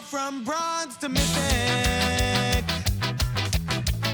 from bronze to mythic.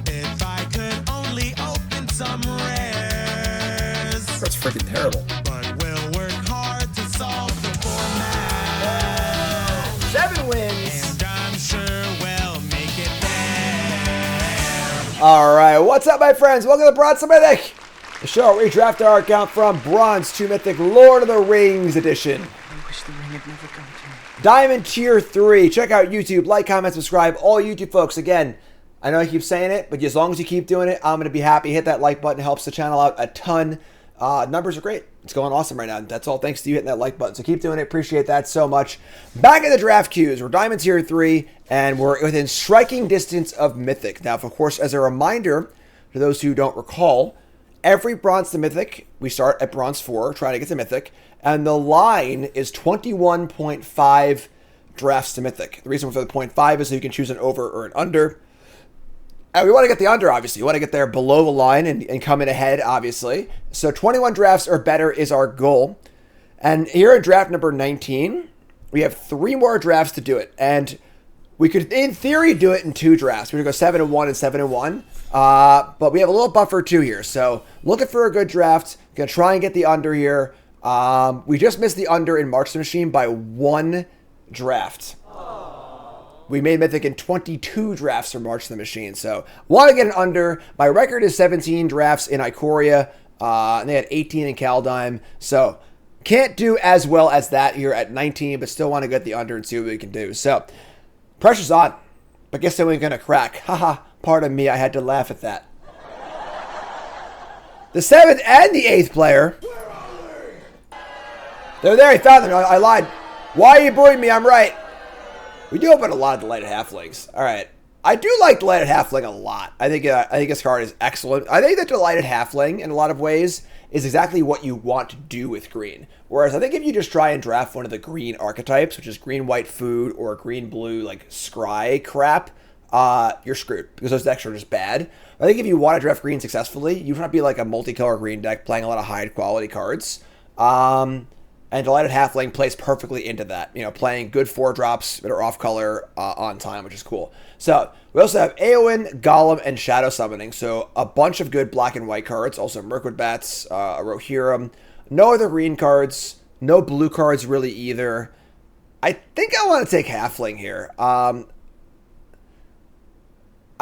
If I could only open some rares. That's freaking terrible. But we'll work hard to solve the format. 7 wins. And I'm sure we'll make it there. All right, what's up, my friends? Welcome to Bronze to Mythic, the show where we draft our account from Bronze to Mythic Lord of the Rings edition. I wish the ring had never come to me. Diamond Tier 3. Check out YouTube. Like, comment, subscribe. All YouTube folks, again, I know I keep saying it, but as long as you keep doing it, I'm going to be happy. Hit that like button. It helps the channel out a ton. Numbers are great. It's going awesome right now. That's all thanks to you hitting that like button. So keep doing it. Appreciate that so much. Back in the draft queues. We're Diamond Tier 3, and we're within striking distance of Mythic. Now, of course, as a reminder to those who don't recall, every Bronze to Mythic, we start at Bronze 4, trying to get to Mythic, and the line is 21.5 drafts to Mythic. The reason for the 0.5 is so you can choose an over or an under. And we want to get the under, obviously. You want to get there below the line and come in ahead, obviously. So 21 drafts or better is our goal. And here at draft number 19, we have 3 more drafts to do it. And we could, in theory, do it in 2 drafts. We're going to go 7-1 and 7-1. But we have a little buffer too here. So looking for a good draft. Going to try and get the under here. We just missed the under in March the Machine by 1 draft. We made Mythic in 22 drafts for March the Machine. So want to get an under. My record is 17 drafts in Ikoria. And they had 18 in Kaldheim. So can't do as well as that here at 19, but still want to get the under and see what we can do. So pressure's on. But guess they ain't going to crack. Haha, pardon me. I had to laugh at that. The 7th and the 8th player. They're there. He found them. I lied. Why are you bullying me? I'm right. We do open a lot of Delighted Halflings. All right. I do like Delighted Halfling a lot. I think this card is excellent. I think that Delighted Halfling, in a lot of ways, is exactly what you want to do with green. Whereas I think if you just try and draft one of the green archetypes, which is green-white food or green-blue, like, scry crap, you're screwed. Because those decks are just bad. I think if you want to draft green successfully, you want to be like a multicolor green deck playing a lot of high-quality cards. And Delighted Halfling plays perfectly into that. You know, playing good 4-drops that are off-color on time, which is cool. So, we also have Eowyn, Golem, and Shadow Summoning. So, a bunch of good black and white cards. Also, Mirkwood Bats, a Rohirrim. No other green cards. No blue cards really either. I think I want to take Halfling here. I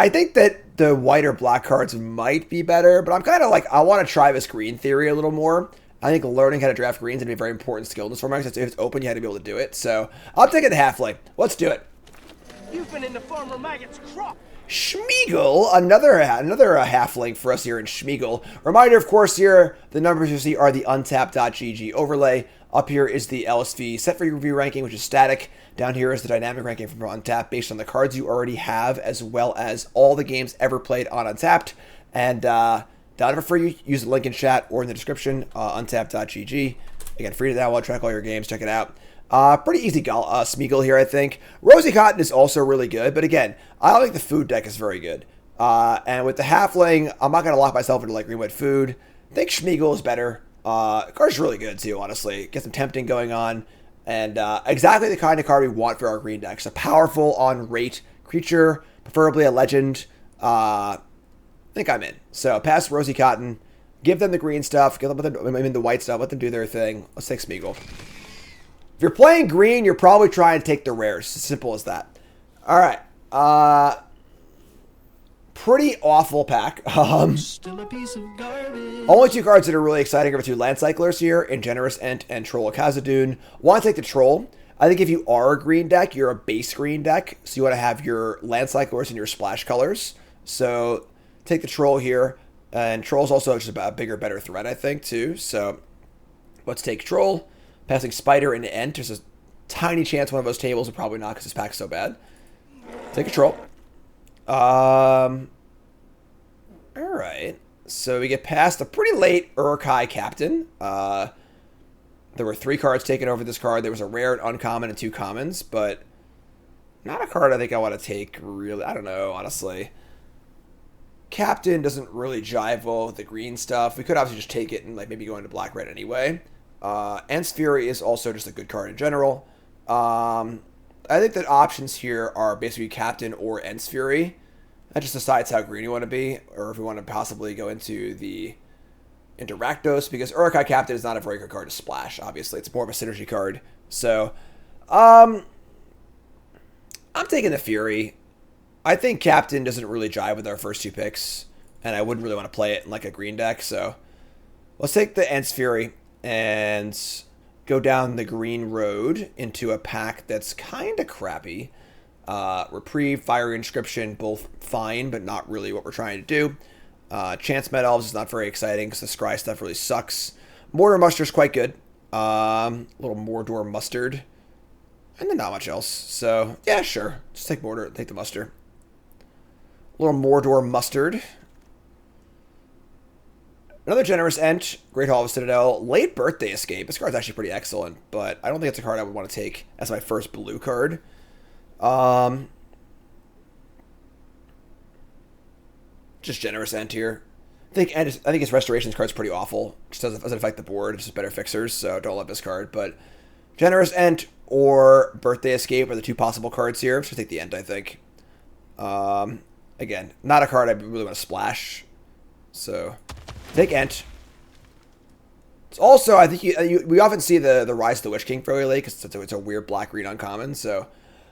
think that the white or black cards might be better, but I'm kind of like, I want to try this green theory a little more. I think learning how to draft greens is going to be a very important skill in this format. If it's open, you have to be able to do it. So I'm taking the Halfling. Let's do it. You've been in the Farmer Maggot's crop. Schmeagle, another Halfling for us here in Schmeagle. Reminder, of course, here, the numbers you see are the untapped.gg overlay. Up here is the LSV set for your review ranking, which is static. Down here is the dynamic ranking from Untapped based on the cards you already have, as well as all the games ever played on Untapped. And, down for free, use the link in chat or in the description, untapped.gg. Again, free to download, track all your games, check it out. Pretty easy Smeagol here, I think. Rosy Cotton is also really good, but again, I think the food deck is very good. And with the Halfling, I'm not going to lock myself into like green-white food. I think Smeagol is better. The card's really good too, honestly. Get some tempting going on. And exactly the kind of card we want for our green deck. So powerful on rate creature, preferably a legend. I think I'm in. So pass Rosy Cotton, give them the green stuff, give them the white stuff, let them do their thing. Let's take Smeagol. If you're playing green, you're probably trying to take the rares. As simple as that. All right. Pretty awful pack. Still a piece of garbage. Only 2 cards that are really exciting are 2 Land Cyclers here, Ingenerous Ent and Troll of Khazad-dûn. Want to take the Troll. I think if you are a green deck, you're a base green deck, so you want to have your Land Cyclers and your splash colors. So take the Troll here, and Troll's also just a bigger, better threat, I think, too. So let's take Troll. Passing Spider into Ent. There's a tiny chance one of those tables, but probably not because this pack's so bad. Take a Troll. Alright. So we get past a pretty late Uruk-hai Captain. There were 3 cards taken over this card. There was a rare, an uncommon, and 2 commons, but not a card I think I want to take, really. I don't know, honestly. Captain doesn't really jive well with the green stuff. We could obviously just take it and like maybe go into black-red anyway. Ant's Fury is also just a good card in general. I think that options here are basically Captain or Ents Fury. That just decides how green you want to be, or if we want to possibly go into Rakdos, because Uruk-hai Captain is not a very good card to splash, obviously. It's more of a synergy card. So, I'm taking the Fury. I think Captain doesn't really jive with our first two picks, and I wouldn't really want to play it in like a green deck, so let's take the Ents Fury and go down the green road into a pack that's kind of crappy. Reprieve, Fiery Inscription, both fine, but not really what we're trying to do. Chance Met Elves is not very exciting because the Scry stuff really sucks. Mordor Mustard's quite good. Little Mordor Mustard. And then not much else. So, yeah, sure. Just take Mordor, take the Muster. Little Mordor Mustard. Another Generous Ent, Great Hall of Citadel, Late Birthday Escape. This card's actually pretty excellent, but I don't think it's a card I would want to take as my first blue card. Just Generous Ent here. I think his Restorations card's pretty awful. Just doesn't affect the board. It's just better fixers, so don't love this card. But Generous Ent or Birthday Escape are the two possible cards here. So take the Ent, I think. Again, not a card I really want to splash. So take Ent. It's also, I think we often see the Rise of the Witch King fairly late because it's a weird black-green uncommon. So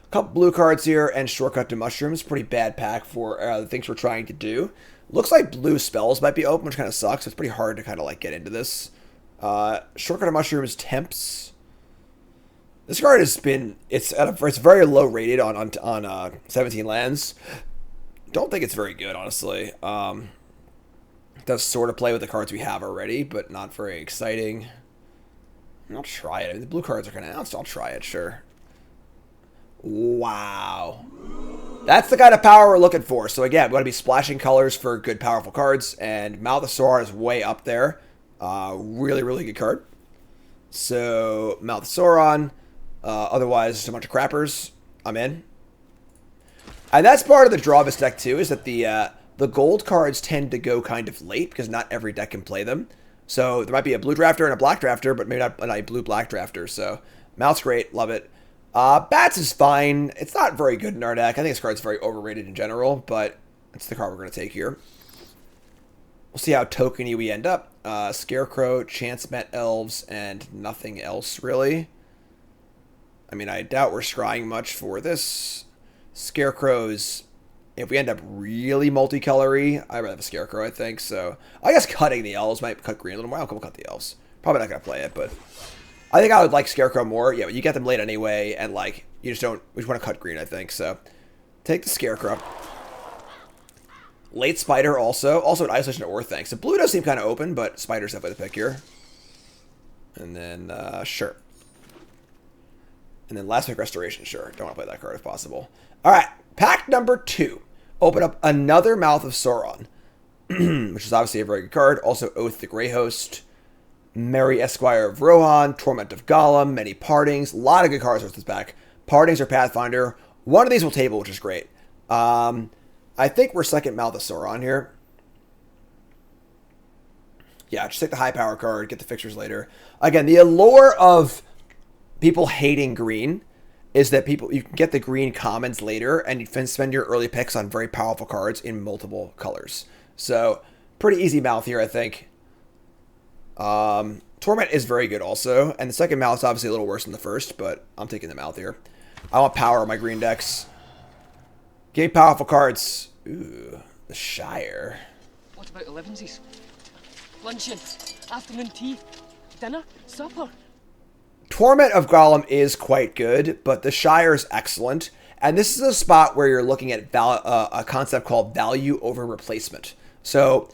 a couple blue cards here and Shortcut to Mushrooms. Pretty bad pack for the things we're trying to do. Looks like blue spells might be open, which kind of sucks. It's pretty hard to kind of like get into this. Shortcut to Mushrooms Temps. This card has been it's very low rated on 17 lands. Don't think it's very good, honestly. It does sort of play with the cards we have already, but not very exciting. I'll try it. I mean, the blue cards are kind of... I'll try it, sure. Wow. That's the kind of power we're looking for. So again, we want to be splashing colors for good, powerful cards, and Mouth of Sauron is way up there. Really, really good card. So, Mouth of Sauron. Otherwise, just a bunch of crappers. I'm in. And that's part of the draw of this deck, too, is that the gold cards tend to go kind of late because not every deck can play them. So there might be a blue drafter and a black drafter, but maybe not a blue-black drafter. So Mouth's great. Love it. Bats is fine. It's not very good in our deck. I think this card's very overrated in general, but it's the card we're going to take here. We'll see how tokeny we end up. Scarecrow, Chance Met Elves, and nothing else, really. I mean, I doubt we're scrying much for this. Scarecrows... If we end up really multicolory, I'd rather have a Scarecrow, I think. So I guess cutting the Elves might cut green a little more. I'll cut the Elves. Probably not going to play it, but I think I would like Scarecrow more. Yeah, but you get them late anyway, and like you just don't. We just want to cut green, I think. So take the Scarecrow. Late Spider also an Isolation or thanks. So blue does seem kind of open, but Spider's definitely the pick here. And then sure. And then last pick Restoration, sure. Don't want to play that card if possible. All right, pack number 2. Open up another Mouth of Sauron, which is obviously a very good card. Also, Oath the Grey Host, Merry Esquire of Rohan, Torment of Gollum, Many Partings. A lot of good cards with this pack. Partings or Pathfinder. One of these will table, which is great. I think we're second Mouth of Sauron here. Yeah, just take the high power card, get the fixtures later. Again, the allure of people hating green is that you can get the green commons later and you can spend your early picks on very powerful cards in multiple colors. So, pretty easy Mouth here, I think. Torment is very good also, and the second Mouth is obviously a little worse than the first, but I'm taking the Mouth here. I want power on my green decks. Give me powerful cards. Ooh, the Shire. What about 11s? Luncheon, afternoon tea, dinner, supper. Torment of Gollum is quite good, but the Shire is excellent. And this is a spot where you're looking at a concept called value over replacement. So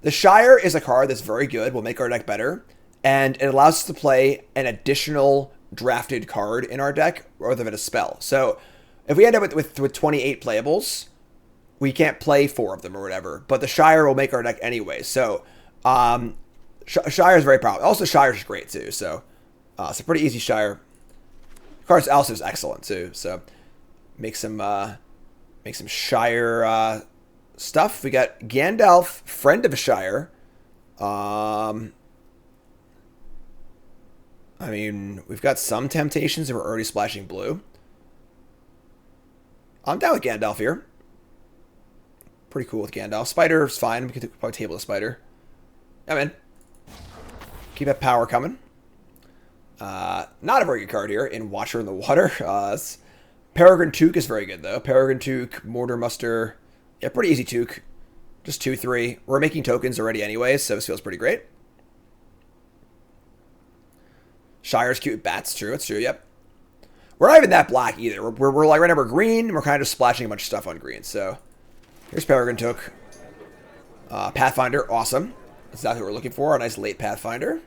the Shire is a card that's very good, will make our deck better, and it allows us to play an additional drafted card in our deck rather than a spell. So if we end up with 28 playables, we can't play 4 of them or whatever, but the Shire will make our deck anyway. So Shire is very powerful. Also, Shire is great too, so... it's a pretty easy Shire. Cards also is excellent too, so make some Shire stuff. We got Gandalf, Friend of a Shire. I mean, we've got some temptations and we're already splashing blue. I'm down with Gandalf here. Pretty cool with Gandalf. Spider's fine. We can probably table the Spider. I'm in. Keep that power coming. Not a very good card here in Watcher in the Water. Peregrine Took is very good, though. Peregrine Took, Mordor Muster. Yeah, pretty easy Took. Just 2-3. We're making tokens already anyway, so this feels pretty great. Shire's cute with bats. True, it's true, yep. We're not even that black either. We're like right now we're green, and we're kind of just splashing a bunch of stuff on green. So here's Peregrine Took. Pathfinder, awesome. That's exactly what we're looking for. A nice late Pathfinder.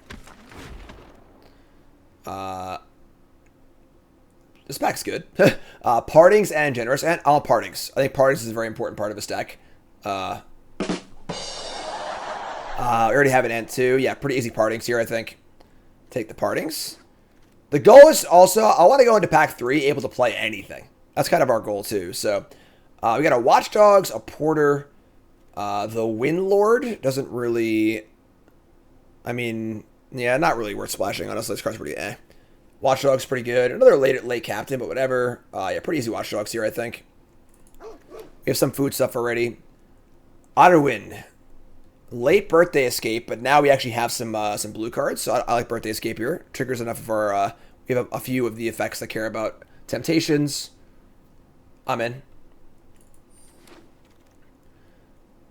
This pack's good. Partings and Generous. And all Partings. I think Partings is a very important part of this deck. We already have an Ant too. Yeah, pretty easy Partings here, I think. Take the Partings. The goal is also, I want to go into pack 3 able to play anything. That's kind of our goal too. So we got a Watchdogs, a Porter, the Windlord doesn't really, I mean, yeah, not really worth splashing, honestly. This card's pretty eh. Watchdog's pretty good. Another late captain, but whatever. Yeah, pretty easy Watchdogs here, I think. We have some food stuff already. Otterwin. Late Birthday Escape, but now we actually have some blue cards, so I like Birthday Escape here. Triggers enough of our, we have a few of the effects that care about Temptations. I'm in.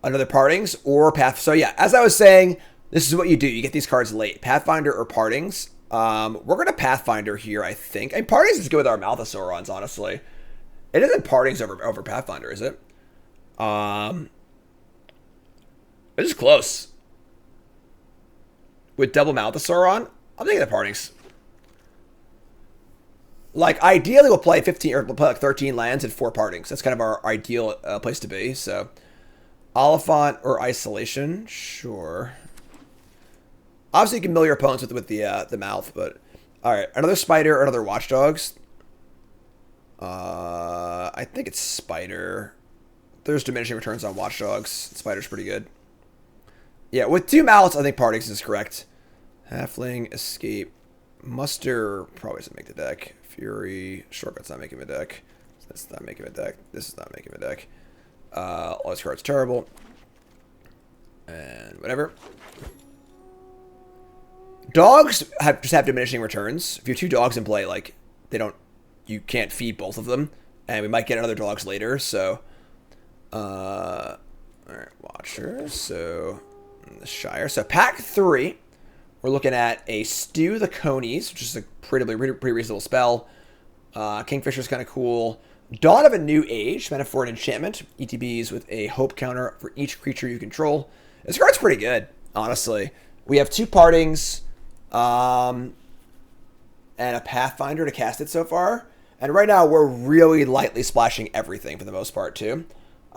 Another Partings or Path. So yeah, as I was saying, this is what you do. You get these cards late. Pathfinder or Partings. We're going to Pathfinder here, I think. And Partings is good with our Malthasaurons, honestly. It isn't Partings over Pathfinder, is it? This is close. With double Malthasauron, I'm thinking the Partings. Like, ideally, we'll play 15 or we'll play like 13 lands and 4 Partings. That's kind of our ideal place to be. So, Oliphant or Isolation, sure. Obviously, you can mill your opponents with the mouth, but all right, another Spider, another Watchdogs. I think it's Spider. There's diminishing returns on Watchdogs. Spider's pretty good. Yeah, with 2 mouths, I think Partings is correct. Halfling, Escape, Muster probably doesn't make the deck. Fury, Shortcut's not making the deck. This is not making the deck. This is not making the deck. All these cards terrible. And whatever. Dogs just have diminishing returns. If you have 2 dogs in play, like you can't feed both of them, and we might get another dogs later. So, all right, Watcher. So. The Shire. So pack 3, we're looking at a Stew the Conies, which is a pretty reasonable spell. Kingfisher's kind of cool. Dawn of a New Age, mana for an enchantment. ETBs with a hope counter for each creature you control. This card's pretty good, honestly. We have 2 Partings, and a Pathfinder to cast it so far. And right now, we're really lightly splashing everything for the most part, too.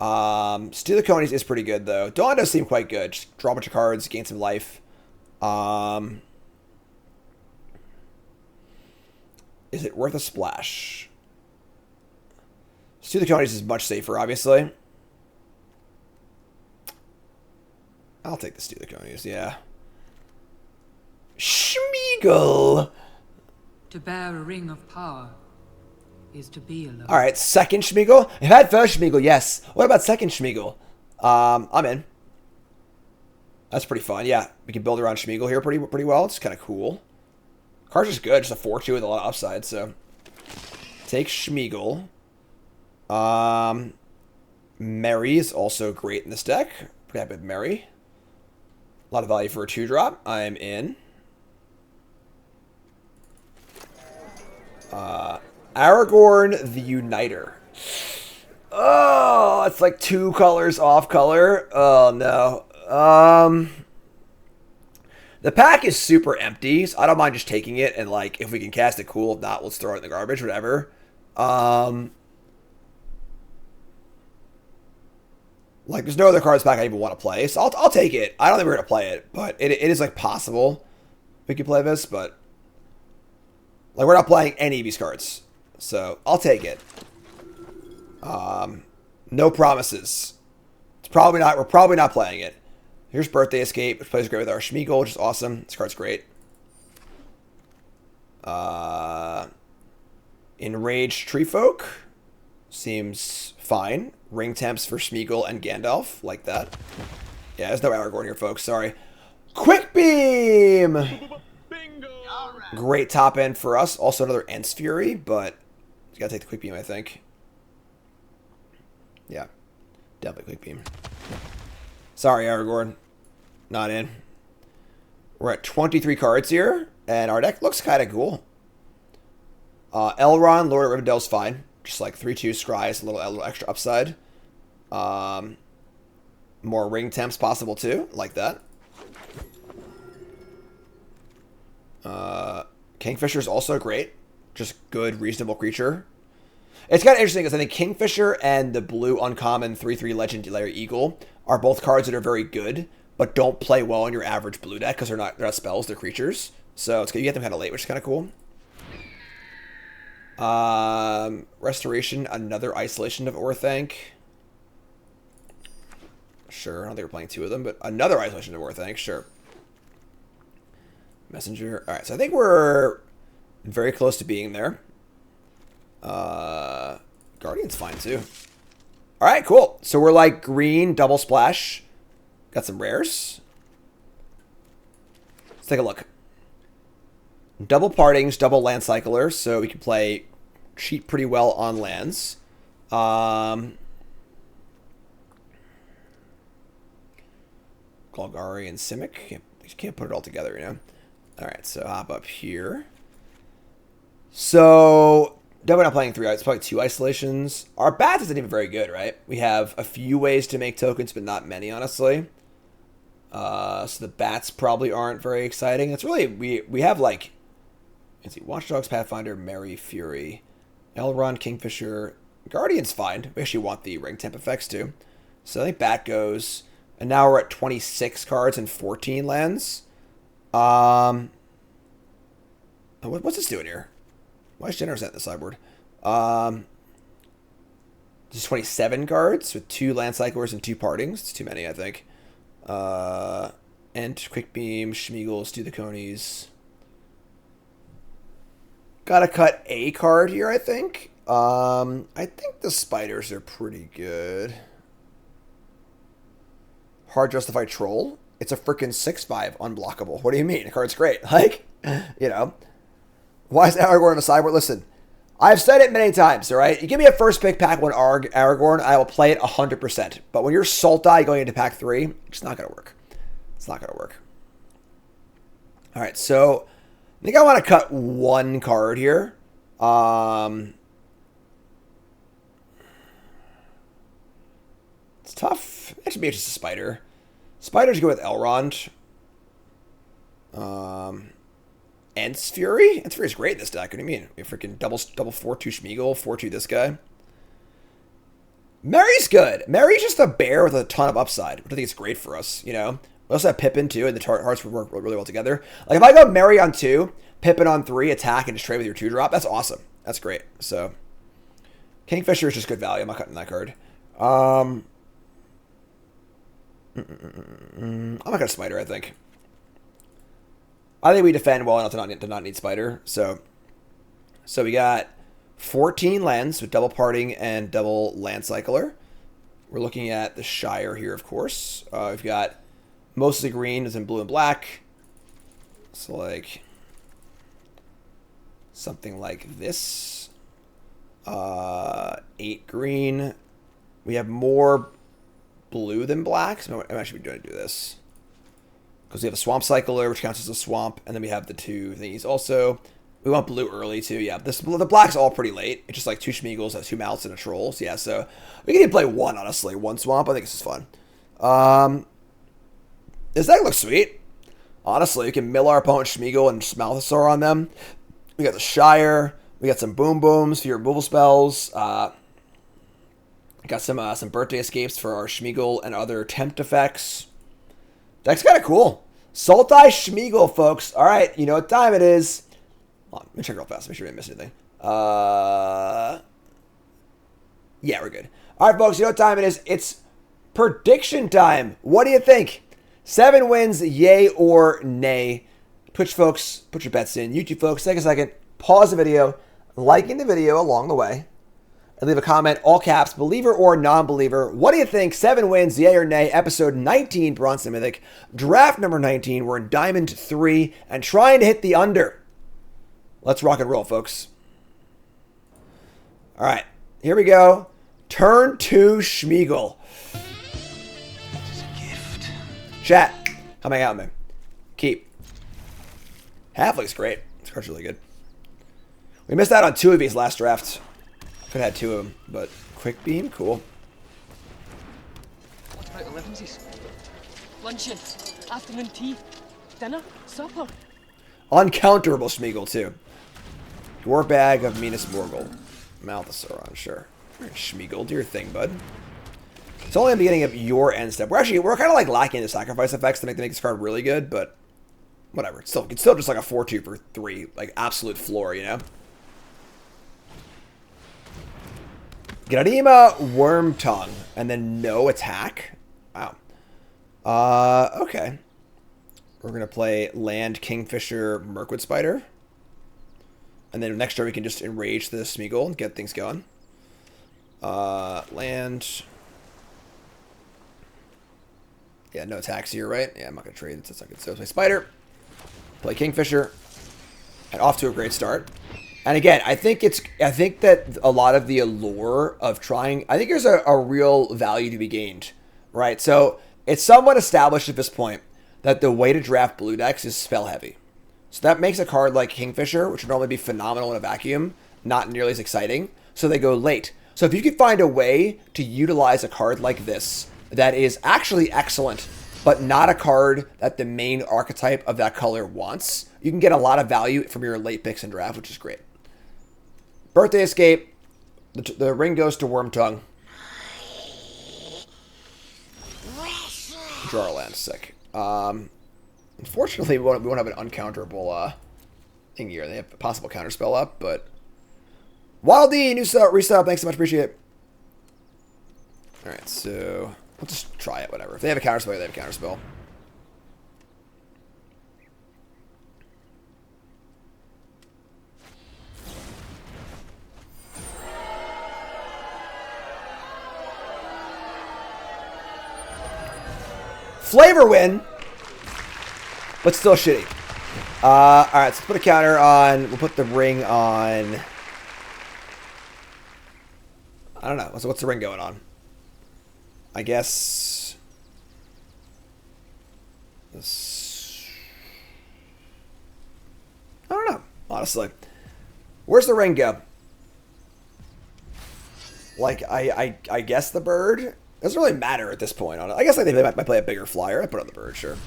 Steal the Conies is pretty good, though. Dawn does seem quite good. Just draw a bunch of cards, gain some life. Is it worth a splash? Steal the Conies is much safer, obviously. I'll take the Steal the Conies, yeah. Schmeagle! To bear a ring of power is to be alone. Alright, second Schmeagle? I've had first Schmeagle, yes. What about second Schmeagle? I'm in. That's pretty fun. Yeah, we can build around Schmeagle here pretty well. It's kind of cool. Card's just good. Just a 4-2 with a lot of upside, so. Take Schmeagle. Mary is also great in this deck. Pretty happy with Mary. A lot of value for a 2-drop. I'm in. Aragorn the Uniter. Oh, it's like 2 colors off color. Oh, no. The pack is super empty, so I don't mind just taking it, and, like, if we can cast it, cool. If not, let's throw it in the garbage, whatever. Like, there's no other cards pack I even want to play, so I'll take it. I don't think we're going to play it, but it is, like, possible we could play this, but, like, we're not playing any of these cards. So, I'll take it. No promises. We're probably not playing it. Here's Birthday Escape, which plays great with our Schmeagle, which is awesome. This card's great. Enraged Treefolk. Seems fine. Ring temps for Smeagol and Gandalf. Like that. Yeah, there's no Aragorn here, folks. Sorry. Quick Beam! Great top end for us. Also another Ents Fury, but you gotta take the Quick Beam, I think. Yeah. Definitely Quick Beam. Sorry, Aragorn. Not in. We're at 23 cards here, and our deck looks kind of cool. Elrond, Lord of Rivendell's fine. Just like 3/2 scries, a little extra upside. More ring temps possible too, like that. Kingfisher's also great. Just good, reasonable creature. It's kind of interesting because I think Kingfisher and the blue uncommon 3/3 Legendary Eagle are both cards that are very good, but don't play well in your average blue deck because they're not spells, they're creatures. So it's good. You get them kind of late, which is kind of cool. Restoration, another Isolation of Orthanc. Sure, I don't think we're playing two of them, but another Isolation of Orthanc, sure. Messenger. Alright, so I think we're very close to being there. Guardian's fine too. Alright, cool. So we're like green, double splash. Got some rares. Let's take a look. Double Partings, double Land Cycler, so we can play cheat pretty well on lands. Golgari and Simic. You can't put it all together, you know. Alright, so hop up here. So, definitely not playing 3 it's probably 2 isolations. Our bats isn't even very good, right? We have a few ways to make tokens, but not many, honestly. So the bats probably aren't very exciting. It's really, we have like, let's see, Watchdogs, Pathfinder, Merry, Fury, Elrond, Kingfisher, Guardian's fine. We actually want the ring temp effects too. So I think bat goes, and now we're at 26 cards and 14 lands. What's this doing here? Why is Generous at the sideboard? Just 27 cards with 2 land cyclers and 2 partings. It's too many, I think. And Quick Beam, Schmeagles, do the Conies. Gotta cut a card here, I think. I think the spiders are pretty good. Hard Justified Troll. It's a freaking 6/5 unblockable. What do you mean? The card's great. Like, you know. Why is Aragorn on the sideboard? Listen, I've said it many times, all right? You give me a first pick pack 1 Aragorn, I will play it 100%. But when you're Sultai going into pack 3, it's not going to work. It's not going to work. All right, so I think I want to cut 1 card here. It's tough. It should be just a spider. Spiders go with Elrond. Ents Fury? Ents Fury is great in this deck. What do you mean? We freaking double 4/2 Schmeagol, 4/2 this guy. Mary's good. Mary's just a bear with a ton of upside, which I think is great for us, you know? We also have Pippin too, and the hearts would work really well together. Like if I go Mary on 2, Pippin on 3, attack, and just trade with your 2-drop, that's awesome. That's great. So Kingfisher is just good value. I'm not cutting that card. I'm not gonna Spider, I think. I think we defend well enough to not need Spider. So we got 14 lands with double parting and double land cycler. We're looking at the Shire here, of course. We've got mostly green is in blue and black. So like something like this. 8 green. We have more blue than black. So I'm actually going to do this. Because we have a Swamp Cycler, which counts as a swamp, and then we have the 2 thingies also. We want blue early, too. Yeah, the black's all pretty late. It's just like 2 Schmeagles, 2 Mouths, and a Trolls. Yeah, so we can even play 1, honestly. 1 swamp. I think this is fun. This deck looks sweet. Honestly, we can mill our opponent Schmeagol and Smalthosaur on them. We got the Shire. We got some Boom Booms for your removal spells. Got some Birthday Escapes for our Schmeagol and other tempt effects. Deck's kind of cool. Sultai Schmeagol, folks. All right, you know what time it is. Hold on, let me check real fast. Make sure we didn't miss anything. Yeah, we're good. All right, folks, you know what time it is. It's prediction time. What do you think? 7 wins, yay or nay? Twitch folks, put your bets in. YouTube folks, take a second. Pause the video. Liking the video along the way. and leave a comment, all caps, believer or non-believer. What do you think? 7 wins, yay or nay? Episode 19, Bronze Mythic. Draft number 19. We're in Diamond 3 and trying to hit the under. Let's rock and roll, folks. All right, here we go. Turn 2 Schmeagle. It's a gift. Chat, come hang out with me. Keep. Halfling's great. This card's really good. We missed out on 2 of these last draft. Could have had 2 of them, but quick beam, cool. What about 11s? Luncheon, afternoon tea, dinner, supper. Uncounterable Schmeagle, too. Your bag of Minas Morgul. Mouth of Sauron, sure. Alright, Schmeagle, do your thing, bud. It's only the beginning of your end step. We're kind of like lacking the sacrifice effects to make this card really good, but whatever. It's still just like a 4-2 for 3, like absolute floor, you know? Gradima Wormtongue, and then no attack? Wow. Okay. We're going to play Land Kingfisher Mirkwood Spider. And then next turn we can just enrage the Smeagol and get things going. Land. Yeah, no attacks here, right? Yeah, I'm not going to trade. That's not good. So play Spider. Play Kingfisher. And off to a great start. And again, I think that a lot of the allure of trying, I think there's a real value to be gained, right? So it's somewhat established at this point that the way to draft blue decks is spell heavy. So that makes a card like Kingfisher, which would normally be phenomenal in a vacuum, not nearly as exciting. So they go late. So if you could find a way to utilize a card like this that is actually excellent, but not a card that the main archetype of that color wants, you can get a lot of value from your late picks in draft, which is great. Birthday Escape. The ring goes to Wormtongue. Draw a land. Sick. Unfortunately, we won't have an uncounterable thing here. They have a possible counterspell up, but... Wildy, new resub. Thanks so much. Appreciate it. Alright, so... We'll just try it, whatever. If they have a counterspell, they have a counterspell. Flavor win, but still shitty. Alright, so let's put a counter on. We'll put the ring on. I don't know. What's the ring going on? I guess this. I don't know, honestly. Where's the ring go? Like, I guess the bird. Doesn't really matter at this point. I guess like they might play a bigger flyer. I put on the bird, sure. And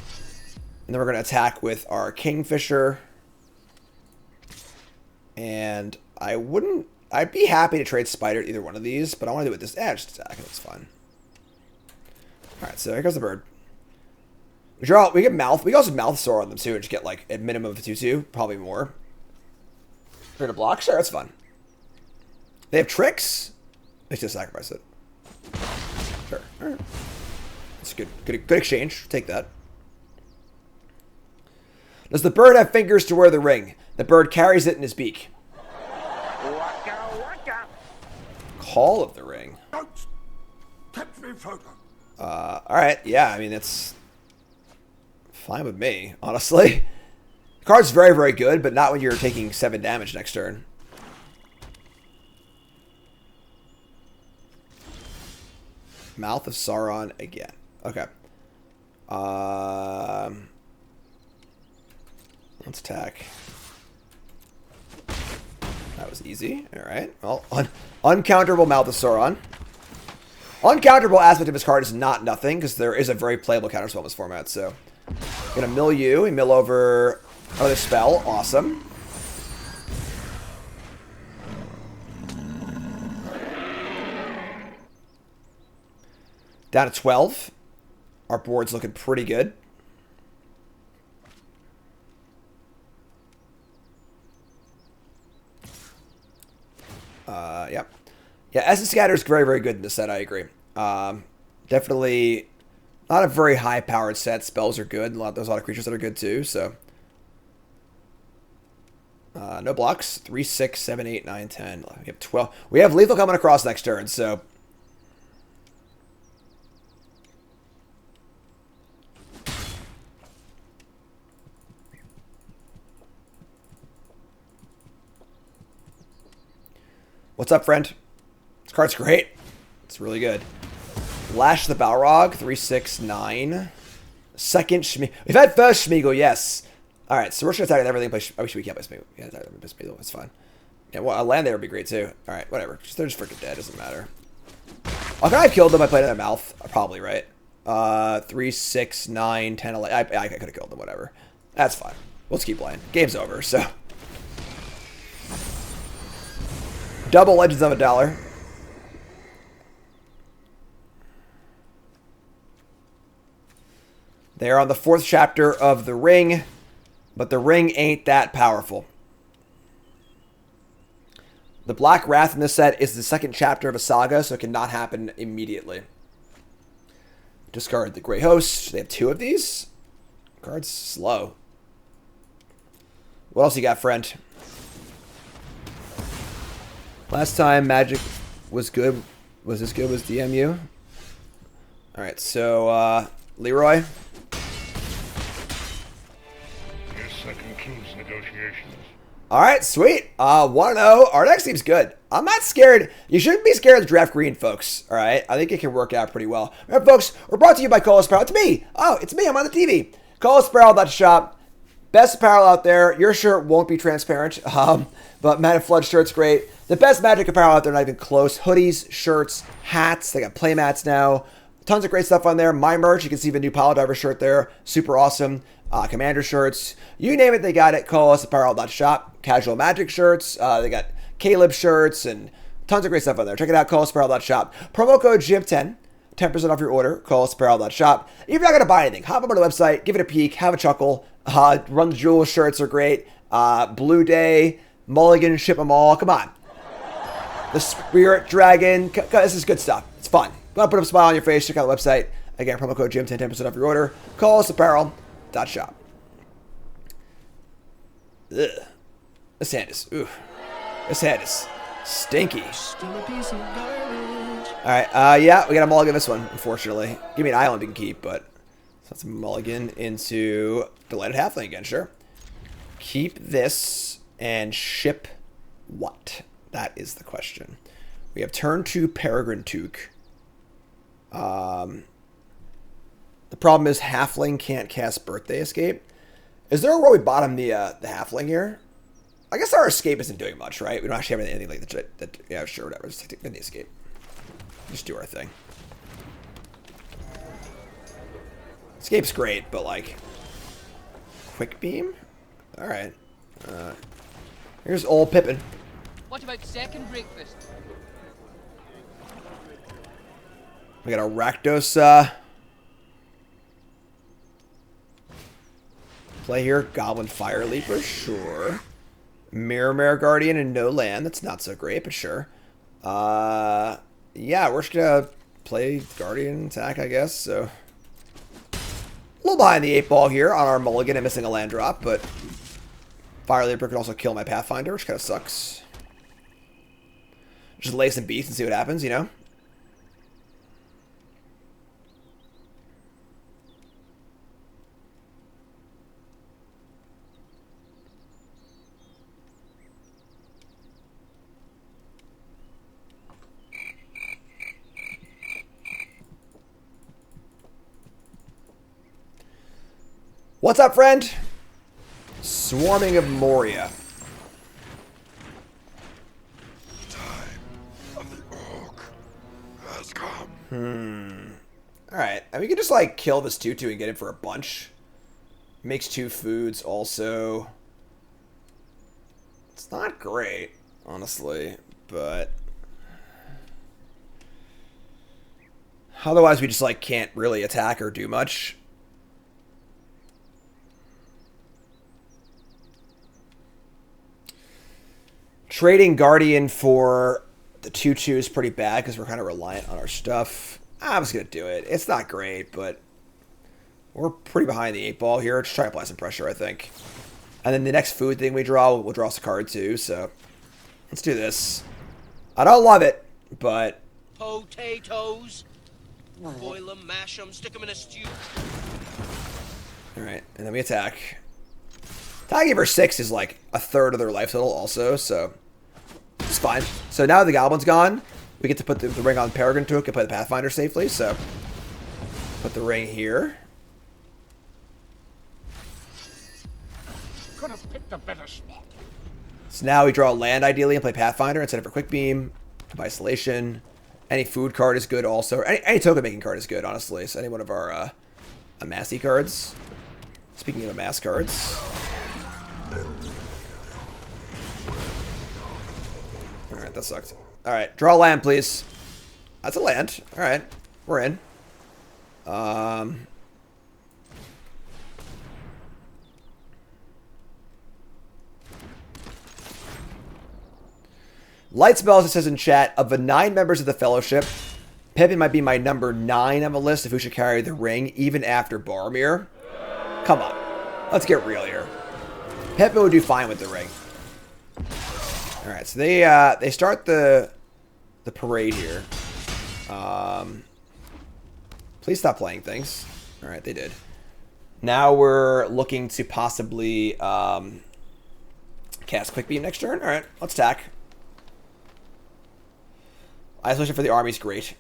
then we're going to attack with our Kingfisher. And I'd be happy to trade Spider to either one of these, but I want to do it with this edge attack. That's fine. Alright, so here goes the bird. We get Mouth. We can also Mouth Sore on them too and just get like a minimum of a 2-2. Probably more. We're going to block? Sure, that's fun. They have tricks? Let's just sacrifice it. Sure. Right. That's a good exchange. Take that. Does the bird have fingers to wear the ring? The bird carries it in his beak. Waka waka. Call of the ring. Don't touch me further. Alright, yeah, I mean, it's fine with me, honestly. The card's very, very good, but not when you're taking 7 damage next turn. Mouth of Sauron again. Okay. Let's attack. That was easy. Alright. Well, uncounterable Mouth of Sauron. Uncounterable aspect of this card is not nothing, because there is a very playable counterspell in this format, so... Gonna mill you. We mill over another spell. Awesome. Down to 12. Our board's looking pretty good. Yep. Yeah, Essence Scatter is very, very good in this set, I agree. Definitely not a very high-powered set. Spells are good. There's a lot of creatures that are good, too, so... No blocks. 3, 6, 7, 8, 9, 10. We have 12. We have lethal coming across next turn, so. What's up, friend? This card's great. It's really good. Lash the Balrog. 3, 6, 9. Second Schmeagle. We've had first Schmeagle, yes. Alright, so we're just gonna attack everything. I wish we can't play Schmeagle. Yeah, attack Schmeagle. It's fine. Yeah, well, a land there would be great too. Alright, whatever. They're just freaking dead. Doesn't matter. Oh, can I have killed them by playing in their mouth? Probably, right? 3, 6, 9, 10, 11. I could have killed them, whatever. That's fine. Let's keep playing. Game's over, so. Double Legends of a Dollar. They are on the 4th chapter of The Ring, but The Ring ain't that powerful. The Black Wrath in this set is the 2nd chapter of a saga, so it cannot happen immediately. Discard the Grey Host. They have 2 of these. Card's slow. What else you got, friend? Last time Magic was good. Was as good as DMU? Alright, so, Leroy. Yes, that concludes negotiations. Alright, sweet. 1-0. Our next team's good. I'm not scared. You shouldn't be scared of the draft green, folks. Alright? I think it can work out pretty well. Remember, folks, we're brought to you by Colas Apparel. It's me. Oh, it's me. I'm on the TV. ColasApparel.shop. Best apparel out there. Your shirt won't be transparent. But Man and Flood shirt's great. The best Magic apparel out there, not even close. Hoodies, shirts, hats. They got playmats now. Tons of great stuff on there. My merch, you can see the new Pile Driver shirt there. Super awesome. Commander shirts. You name it, they got it. ColasApparel.shop. Casual Magic shirts. They got Caleb shirts and tons of great stuff on there. Check it out, ColasApparel.shop. Promo code GYM10. 10% off your order. ColasApparel.shop. If you're not going to buy anything, hop over to the website, give it a peek, have a chuckle. Run the Jewel shirts are great. Blue Day, Mulligan, ship them all. Come on. The Spirit Dragon. This is good stuff. It's fun. Go put a smile on your face. Check out the website. Again, promo code GYM10, 10% off your order. ColasApparel.shop. Ugh. This hand is, ooh. This hand is stinky. Alright, yeah, we got a mulligan this one, unfortunately. Give me an island we can keep, but that's a mulligan into Delighted Halfling again, sure. Keep this and ship what? That is the question. We have turn 2 Peregrine Took. The problem is Halfling can't cast Birthday Escape. Is there a way we bottom the Halfling here? I guess our escape isn't doing much, right? We don't actually have anything like that. Yeah, sure, whatever. Just take the escape. Just do our thing. Escape's great, but like, quick beam. All right. Here's old Pippin. What about second breakfast? We got a Rakdos play here. Goblin Fire Leaper, sure. Mirror Guardian and no land. That's not so great, but sure. Yeah, we're just gonna play Guardian attack, I guess. So a little behind the 8 ball here on our mulligan and missing a land drop, but Fire Leaper can also kill my Pathfinder, which kind of sucks. Just lay some beats and see what happens, you know? What's up, friend? Swarming of Moria. Time of the Orc has come. Alright, and we can just like kill this 2/2 and get it for a bunch. Makes 2 foods also. It's not great, honestly, but otherwise we just like can't really attack or do much. Trading Guardian for the 2/2 is pretty bad because we're kind of reliant on our stuff. I'm just going to do it. It's not great, but we're pretty behind the 8 ball here. Just try to apply some pressure, I think. And then the next food thing we draw, we'll draw us a card too. So let's do this. I don't love it, but... Potatoes. Boil them, mash them, stick them in a stew. Alright, and then we attack. Attacking for 6 is like a third of their life total also, so it's fine. So now the Goblin's gone, we get to put the ring on Peregrine Took and play the Pathfinder safely, so put the ring here. Could have picked a better spot. So now we draw a land ideally and play Pathfinder instead of a Quick Beam, Isolation. Any food card is good also. Any token making card is good, honestly. So any one of our Amassy cards. Speaking of Amass cards. Alright, that sucked. Alright, draw land, please. That's a land. Alright, we're in. Light Spells, it says in chat, of the 9 members of the Fellowship, Pippin might be my number 9 on the list of who should carry the ring, even after Boromir. Come on. Let's get real here. Pippin would do fine with the ring. Alright, so they start the parade here. Please stop playing things. Alright, they did. Now we're looking to possibly cast Quick Beam next turn. Alright, let's attack. Isolation for the army is great.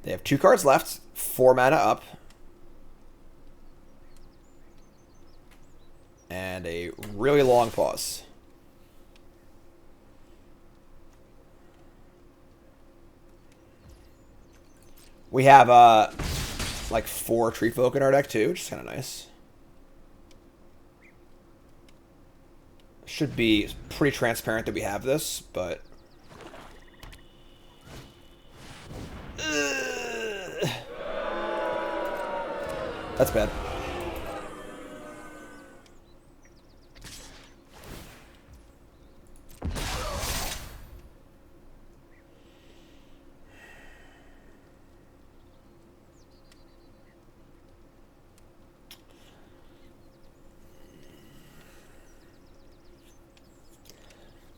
They have 2 cards left. 4 mana up. And a really long pause. We have like 4 Tree Folk in our deck too, which is kind of nice. Should be pretty transparent that we have this, but... That's bad.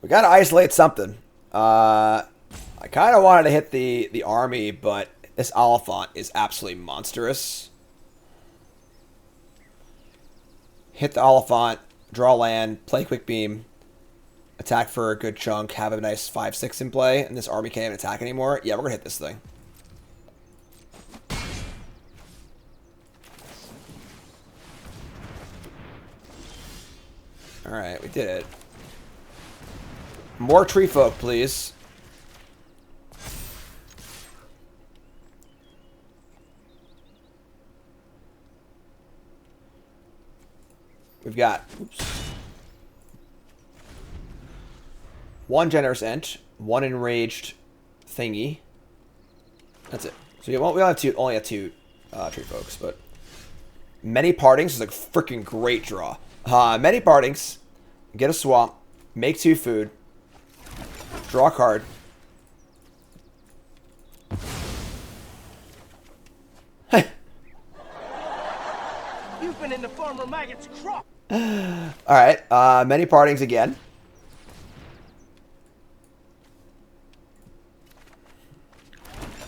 We gotta isolate something. I kind of wanted to hit the army, but this Oliphant is absolutely monstrous. Hit the Oliphant, draw land, play Quick Beam, attack for a good chunk, have a nice 5-6 in play, and this army can't even attack anymore. Yeah, we're gonna hit this thing. Alright, we did it. More Tree Folk, please. We've got 1 Generous Ent, 1 Enraged Thingy. That's it. So we only have 2 Tree Folks, but Many Partings is a freaking great draw. Many Partings, get a swamp, make 2 food, draw a card. You've been in the Farmer Maggot's crop. Alright, Many Partings again.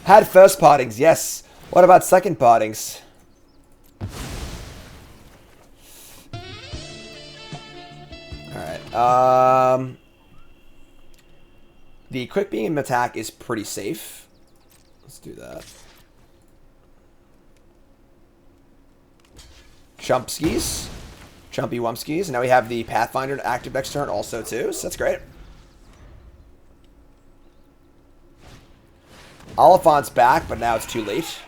Had first partings, yes. What about second partings? Alright, the Quick Beam attack is pretty safe. Let's do that. Chumpskis. Chumpy Wumpskis. Now we have the Pathfinder active next turn also too, so that's great. Oliphant's back, but now it's too late.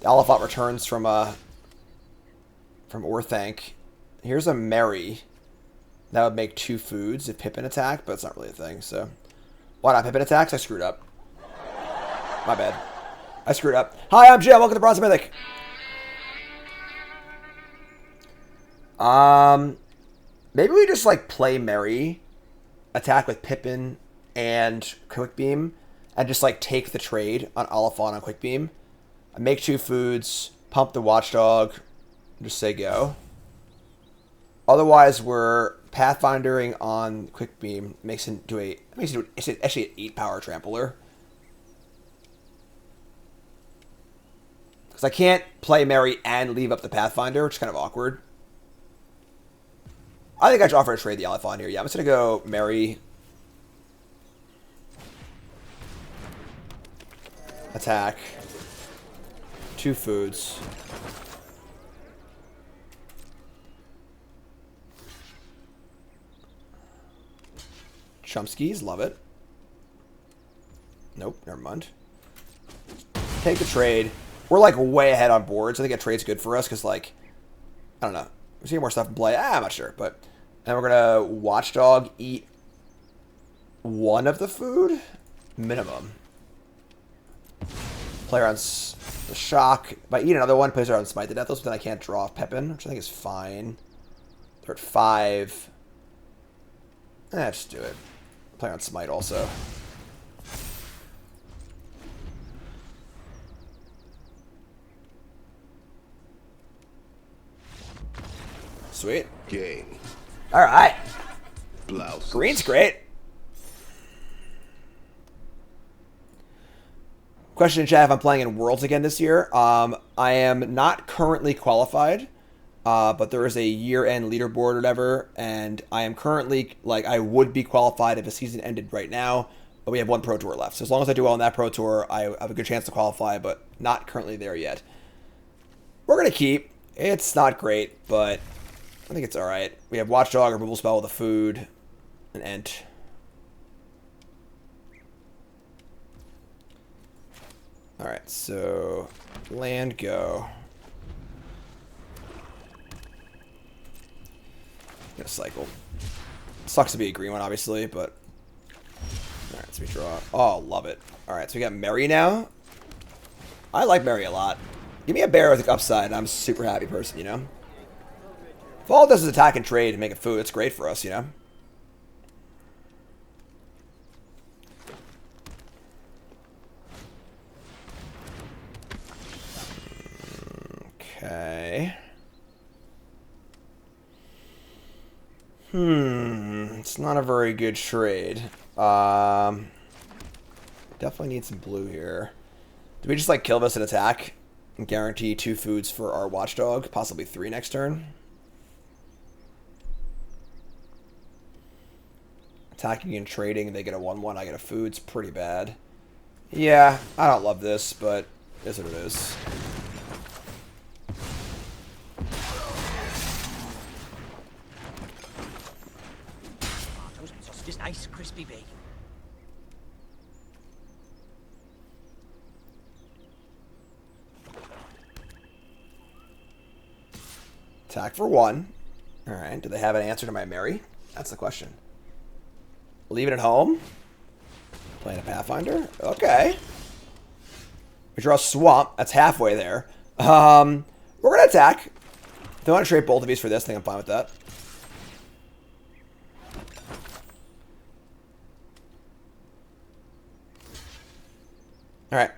The Oliphant returns from Orthanc. Here's a Merry. That would make 2 foods if Pippin attacked, but it's not really a thing, so. Why not Pippin attacks? I screwed up. My bad. I screwed up. Hi, I'm Jim. Welcome to Bronze Mythic. Maybe we just like play Merry, attack with Pippin and Quick Beam, and just like take the trade on Oliphant on Quick Beam. Make 2 foods, pump the Watchdog, just say go. Otherwise, we're Pathfindering on Quick Beam. Makes it actually an 8 power trampler. Because I can't play Mary and leave up the Pathfinder, which is kind of awkward. I think I should offer to trade the Elephant here. Yeah, I'm just going to go Mary. Attack. 2 foods. Chumskies, love it. Nope, never mind. Take the trade. We're like way ahead on boards. I think a trade's good for us because, like, I don't know. We're seeing more stuff in play. I'm not sure, but then we're gonna Watchdog eat 1 of the food minimum. Play around the shock. If I eat another one, plays around Smite the Deathless, but then I can't draw off Pepin, which I think is fine. They're at 5. Just do it. Play on Smite also. Sweet. Gang. Alright. Blouse. Green's great. Question in chat if I'm playing in Worlds again this year. I am not currently qualified, but there is a year-end leaderboard or whatever, and I am currently, like, I would be qualified if the season ended right now, but we have 1 Pro Tour left. So as long as I do well on that Pro Tour, I have a good chance to qualify, but not currently there yet. We're going to keep. It's not great, but I think it's alright. We have Watchdog, Removal Spell with a food, an Ent. Alright, so land go. Gonna cycle. Sucks to be a green one, obviously, but alright, so we draw. Oh, love it. Alright, so we got Mary now. I like Mary a lot. Give me a bear with an upside, I'm a super happy person, you know? If all it does is attack and trade and make a food, it's great for us, you know? Okay. It's not a very good trade. Definitely need some blue here. Do we just, like, kill this and attack? And guarantee 2 foods for our Watchdog? Possibly 3 next turn? Attacking and trading, they get a 1-1, I get a food. It's pretty bad. Yeah, I don't love this, but it is what it is. Just nice, crispy bacon. Attack for 1. Alright, do they have an answer to my Mary? That's the question. Leave it at home. Playing a Pathfinder. Okay. We draw Swamp. That's halfway there. We're going to attack. If they want to trade both of these for this, I think I'm fine with that. Alright.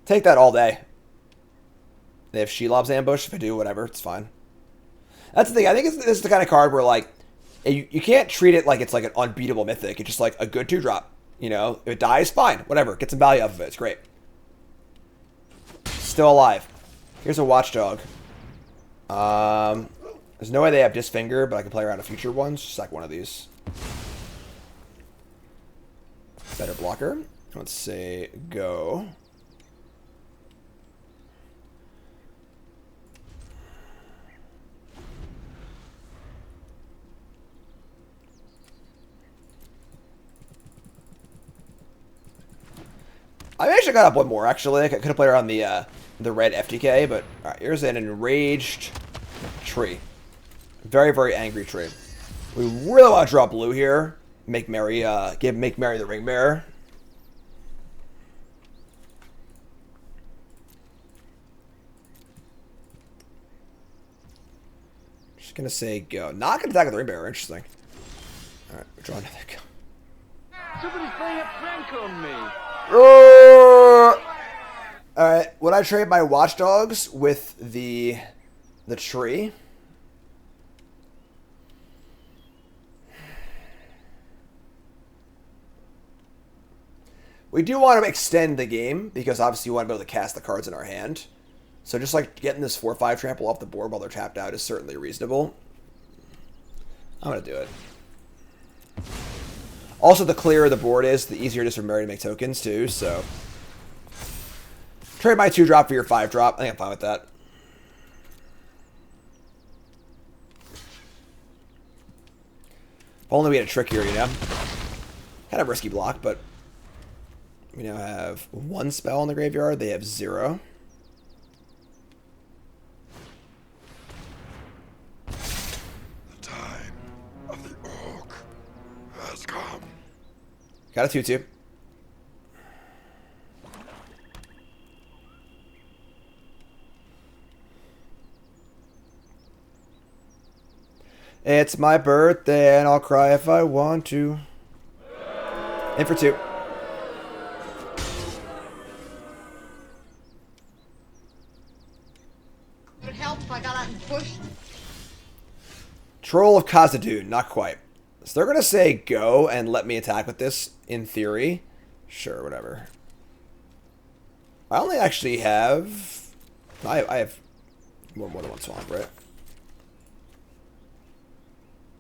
Take that all day. They have Shelob's Ambush. If I do, whatever. It's fine. That's the thing. I think this is the kind of card where, like, you can't treat it like it's like an unbeatable Mythic. It's just like a good 2-drop. You know? If it dies, fine. Whatever. Get some value off of it. It's great. Still alive. Here's a Watchdog. There's no way they have Disfinger, but I can play around a future one. Just like one of these. Better blocker. Let's say go. I actually got up 1 more, actually. I could have played around the red FTK, but alright, here's an enraged tree. Very, very angry tree. We really want to draw blue here. Make Mary make Mary the ring bearer. Just gonna say go. Not gonna attack the ring bearer, interesting. Alright, we're drawing another go. Somebody's playing a prank on me. All right, would I trade my watchdogs with the tree? We do want to extend the game because obviously you want to be able to cast the cards in our hand. So just like getting this 4/5 trample off the board while they're tapped out is certainly reasonable. I'm going to do it. Also, the clearer the board is, the easier it is for Mary to make tokens too, so... Trade my 2-drop for your 5-drop. I think I'm fine with that. If only we had a trick here, you know? Kind of risky block, but... We now have 1 spell in the graveyard. They have 0. The time of the orc has come. Got a 2/2. It's my birthday and I'll cry if I want to. In for 2. Would it help if I got out and pushed? Troll of Khazad-dûm, not quite. So they're going to say go and let me attack with this, in theory. Sure, whatever. I only actually have... I have more than 1 swamp, right?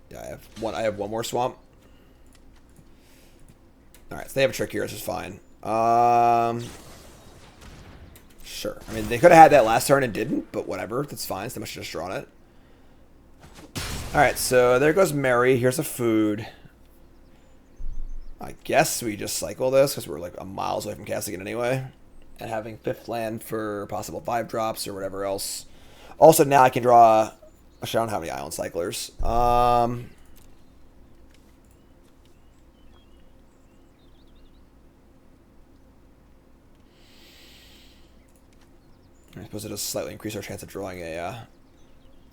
Yeah, I have one more swamp. Alright, so they have a trick here, which is fine. Sure. I mean, they could have had that last turn and didn't, but whatever. That's fine. So they must have just drawn it. Alright, so there goes Mary. Here's a food. I guess we just cycle this because we're like miles away from casting it anyway. And having 5th land for possible 5-drops or whatever else. Also, now I can draw... I don't have any island cyclers. I suppose it does slightly increase our chance of drawing a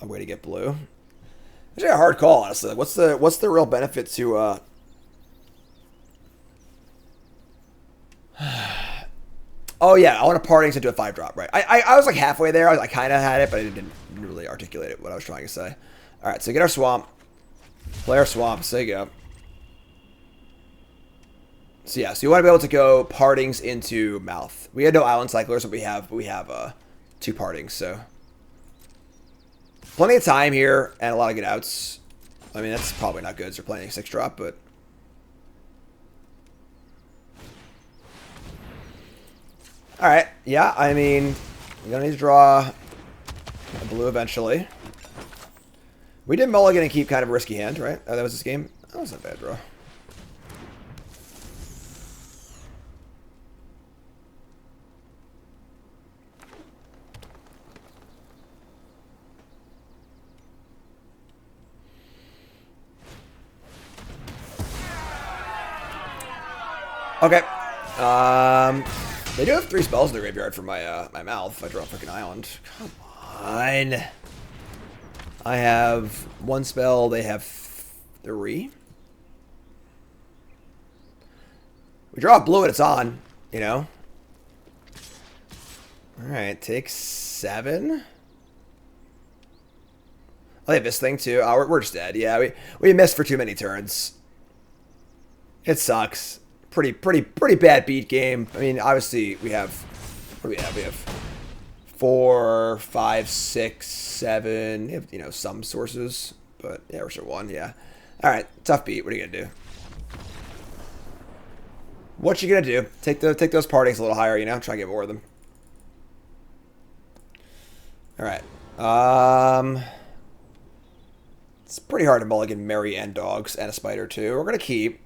way to get blue. It's a hard call, honestly. Like, what's the real benefit to Oh yeah, I want to partings into a 5-drop, right? I was like halfway there. I kind of had it, but I didn't really articulate it what I was trying to say. All right, so get our swamp, play our swamp. So there you go. So yeah, so you want to be able to go partings into mouth. We had no island cyclers, but we have 2 partings, so plenty of time here and a lot of good outs. I mean, that's probably not good. So we're playing a 6-drop, but. Alright, yeah, I mean, we're going to need to draw a blue eventually. We did mulligan and keep kind of a risky hand, right? Oh, that was this game? That wasn't a bad draw. Okay. They do have 3 spells in the graveyard for my my mouth if I draw a freaking island. Come on. I have 1 spell, they have 3. We draw a blue and it's on, you know. Alright, take 7. Oh, they have this thing too. Oh, we're just dead. Yeah, we missed for too many turns. It sucks. Pretty bad beat game. I mean, obviously we have, what do we have? We have 4, 5, 6, 7. We have, you know, some sources, but yeah, we're still 1. Yeah. All right, tough beat. What are you gonna do? What you gonna do? Take those partings a little higher, you know. Try to get more of them. All right. It's pretty hard to mulligan Mary and dogs and a spider too. We're gonna keep.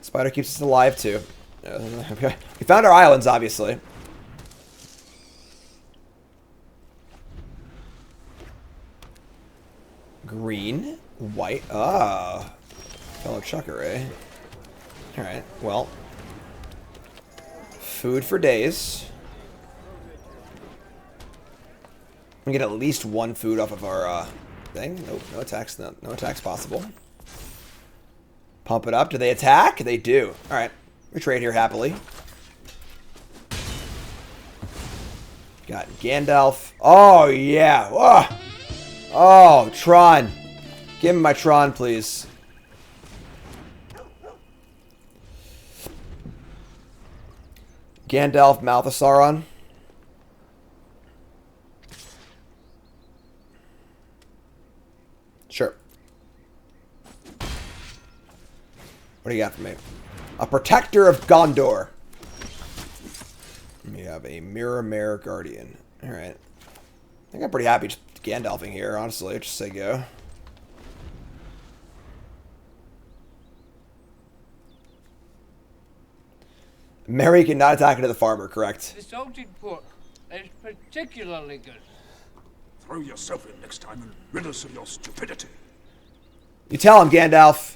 Spider keeps us alive too. We found our islands, obviously. Green, white. Ah, fellow chucker, eh? All right. Well, food for days. We get at least 1 food off of our thing. Nope, no attacks. No attacks possible. Pump it up. Do they attack? They do. All right. We trade here happily. Got Gandalf. Oh, yeah. Oh, oh, Tron. Give me my Tron, please. Gandalf, Mouth of Sauron. Sure. What do you got for me? A Protector of Gondor. We have a Mare Guardian. Alright. I think I'm pretty happy just Gandalfing here, honestly. Just say go. Mary cannot attack into the farmer, correct? The salted pork is particularly good. Throw yourself in next time and rid us of your stupidity. You tell him, Gandalf.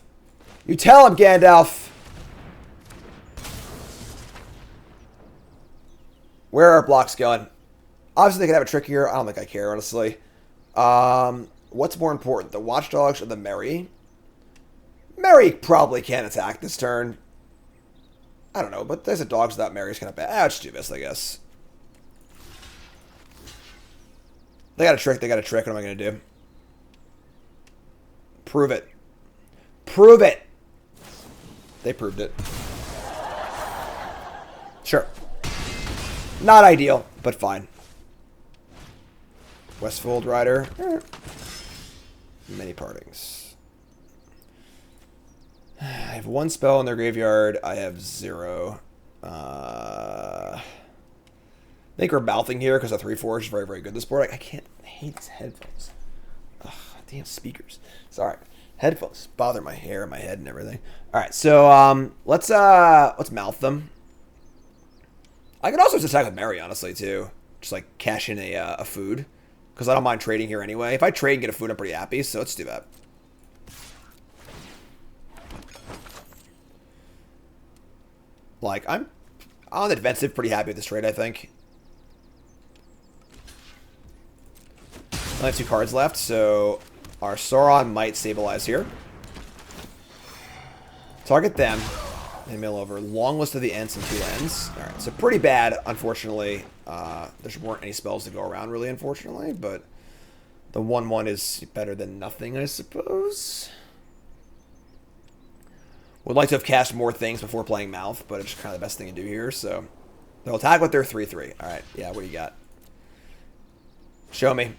You tell him, Gandalf. Where are our blocks going? Obviously, they could have a trick here. I don't think I care, honestly. What's more important, the Watchdogs or the Merry? Merry probably can't attack this turn. I don't know, but there's a dogs without Merry is kind of bad. I'll just do this, I guess. They got a trick. They got a trick. What am I going to do? Prove it. Prove it. They proved it. Sure. Not ideal, but fine. Westfold Rider. Many partings. I have one spell in their graveyard. I have 0. I think we're mouthing here because the 3/4 is very, very good this board. I can't. I hate these headphones. Ugh, damn speakers. Sorry. Headphones bother my hair and my head and everything. All right, so let's mouth them. I could also just attack with Mary, honestly, too. Just like cash in a food, because I don't mind trading here anyway. If I trade and get a food, I'm pretty happy. So let's do that. Like I'm on the defensive, pretty happy with this trade. I think. I have 2 cards left, so our Sauron might stabilize here. Target them. And mill over. Long list of the Ents and 2 lands. Alright, so pretty bad, unfortunately. There weren't any spells to go around, really, unfortunately. But the 1/1 is better than nothing, I suppose. Would like to have cast more things before playing Mouth, but it's kind of the best thing to do here, so... They'll attack with their 3/3. Alright, yeah, what do you got? Show me.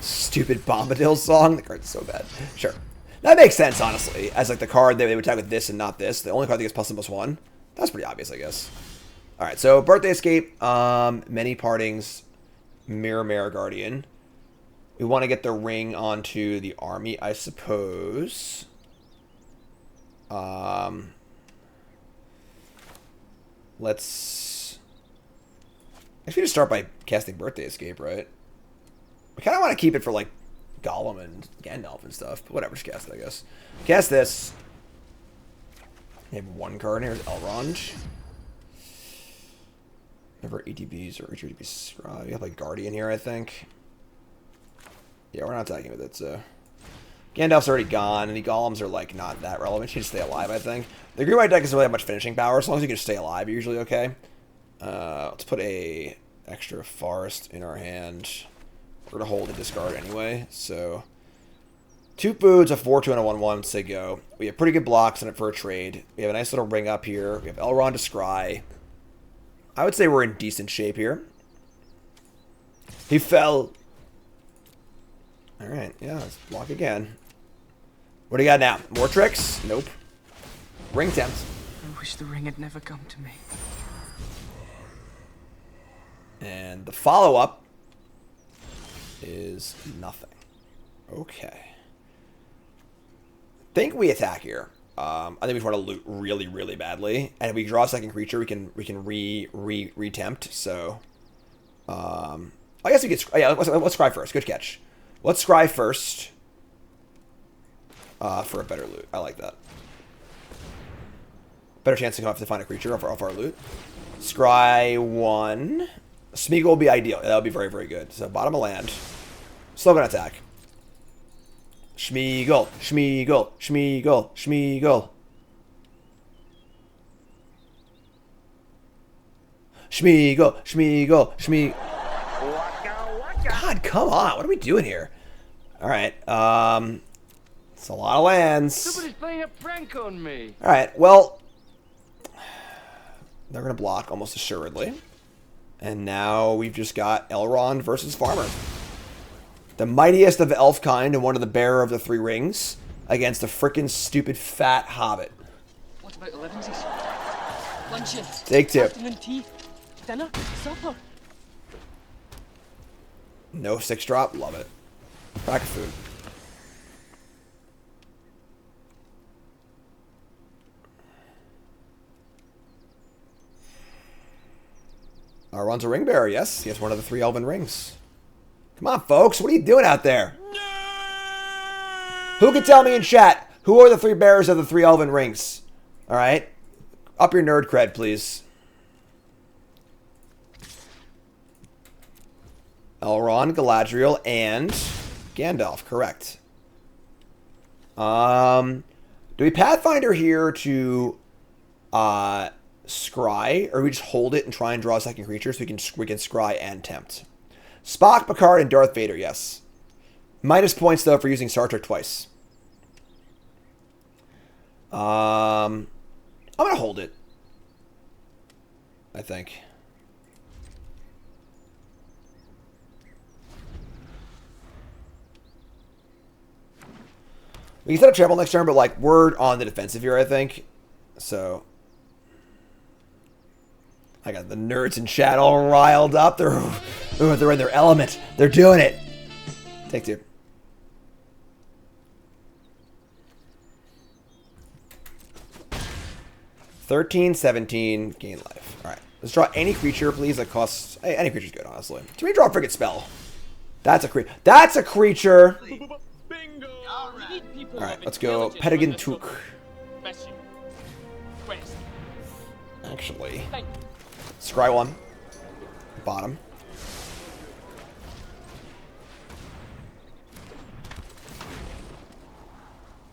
Stupid Bombadil song. The card's so bad. Sure. That makes sense, honestly. As like the card, they would attack with this and not this. The only card that gets +1/+1. That's pretty obvious, I guess. Alright, so Birthday Escape. Many Partings. Mare Guardian. We want to get the ring onto the army, I suppose. Let's... Actually, just start by casting Birthday Escape, right? I kind of want to keep it for, like, Gollum and Gandalf and stuff. But whatever, just cast it, I guess. Cast this. You have 1 card here. Elrond. Never ETBs or ETBs. You have, like, Guardian here, I think. Yeah, we're not attacking with it, so... Gandalf's already gone, and the Golems are, like, not that relevant. You should stay alive, I think. The Green-White deck doesn't really have much finishing power. As long as you can just stay alive, you're usually okay. Let's put a extra Forest in our hand. We're going to hold and discard anyway, so... 2 foods, a 4/2, and a 1/1, say go. We have pretty good blocks in it for a trade. We have a nice little ring up here. We have Elrond to scry. I would say we're in decent shape here. He fell. Alright, yeah, let's block again. What do you got now? More tricks? Nope. Ring tempt. I wish the ring had never come to me. And the follow-up is nothing. Okay. I think we attack here. I think we just want to loot really, really badly. And if we draw a second creature, we can re-tempt. So, I guess we could. Yeah, let's scry first. Good catch. Let's scry first. For a better loot. I like that. Better chance to come up to find a creature off our loot. Scry 1. Smeagol will be ideal. That would be very, very good. So bottom of land. Slow gun attack. Smeagol, Smeagol, Smeagol, Smeagol. Schmeagle, Schmeagle, Schmeagle. God, come on. What are we doing here? All right. It's a lot of lands. Somebody's playing a prank on me. All right. Well, they're going to block almost assuredly. And now we've just got Elrond versus Farmer. The mightiest of the elf kind and one of the bearer of the three rings against a frickin' stupid fat hobbit. What about 11s? Luncheon. Take two. Afternoon tea. Dinner. Supper. No 6-drop. Love it. Pack of food. Elrond's a ring bearer, yes. He has one of the 3 elven rings. Come on, folks. What are you doing out there? Who can tell me in chat, who are the 3 bearers of the 3 elven rings? All right? Up your nerd cred, please. Elrond, Galadriel, and Gandalf. Correct. Do we Pathfinder here to scry, or we just hold it and try and draw a second creature so we can scry and tempt? Spock, Picard, and Darth Vader, yes. Minus points, though, for using Star Trek twice. I'm going to hold it, I think. We can set up trample next turn, but, like, we're on the defensive here, I think. So I got the nerds in chat all riled up. They're in their element. They're doing it. Take 2. $13, $17, gain life. All right, let's draw any creature, please. That costs any creature's good, honestly. Can we draw a friggin' spell? That's a creature. That's a creature. Bingo! All right, let's go. Pedigan Took. Actually, scry 1. Bottom.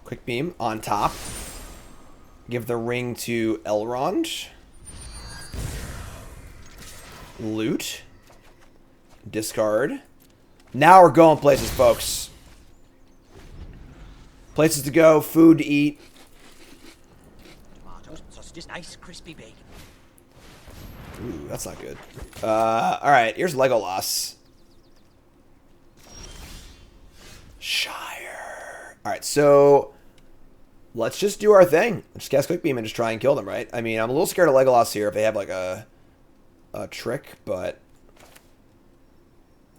Quick beam on top. Give the ring to Elrond. Loot. Discard. Now we're going places, folks. Places to go, food to eat. Tomatoes, sausages, nice crispy bacon. Ooh, that's not good. Alright, here's Legolas. Shire. Alright, so let's just do our thing. Just cast Quick Beam and just try and kill them, right? I mean, I'm a little scared of Legolas here if they have like a trick, but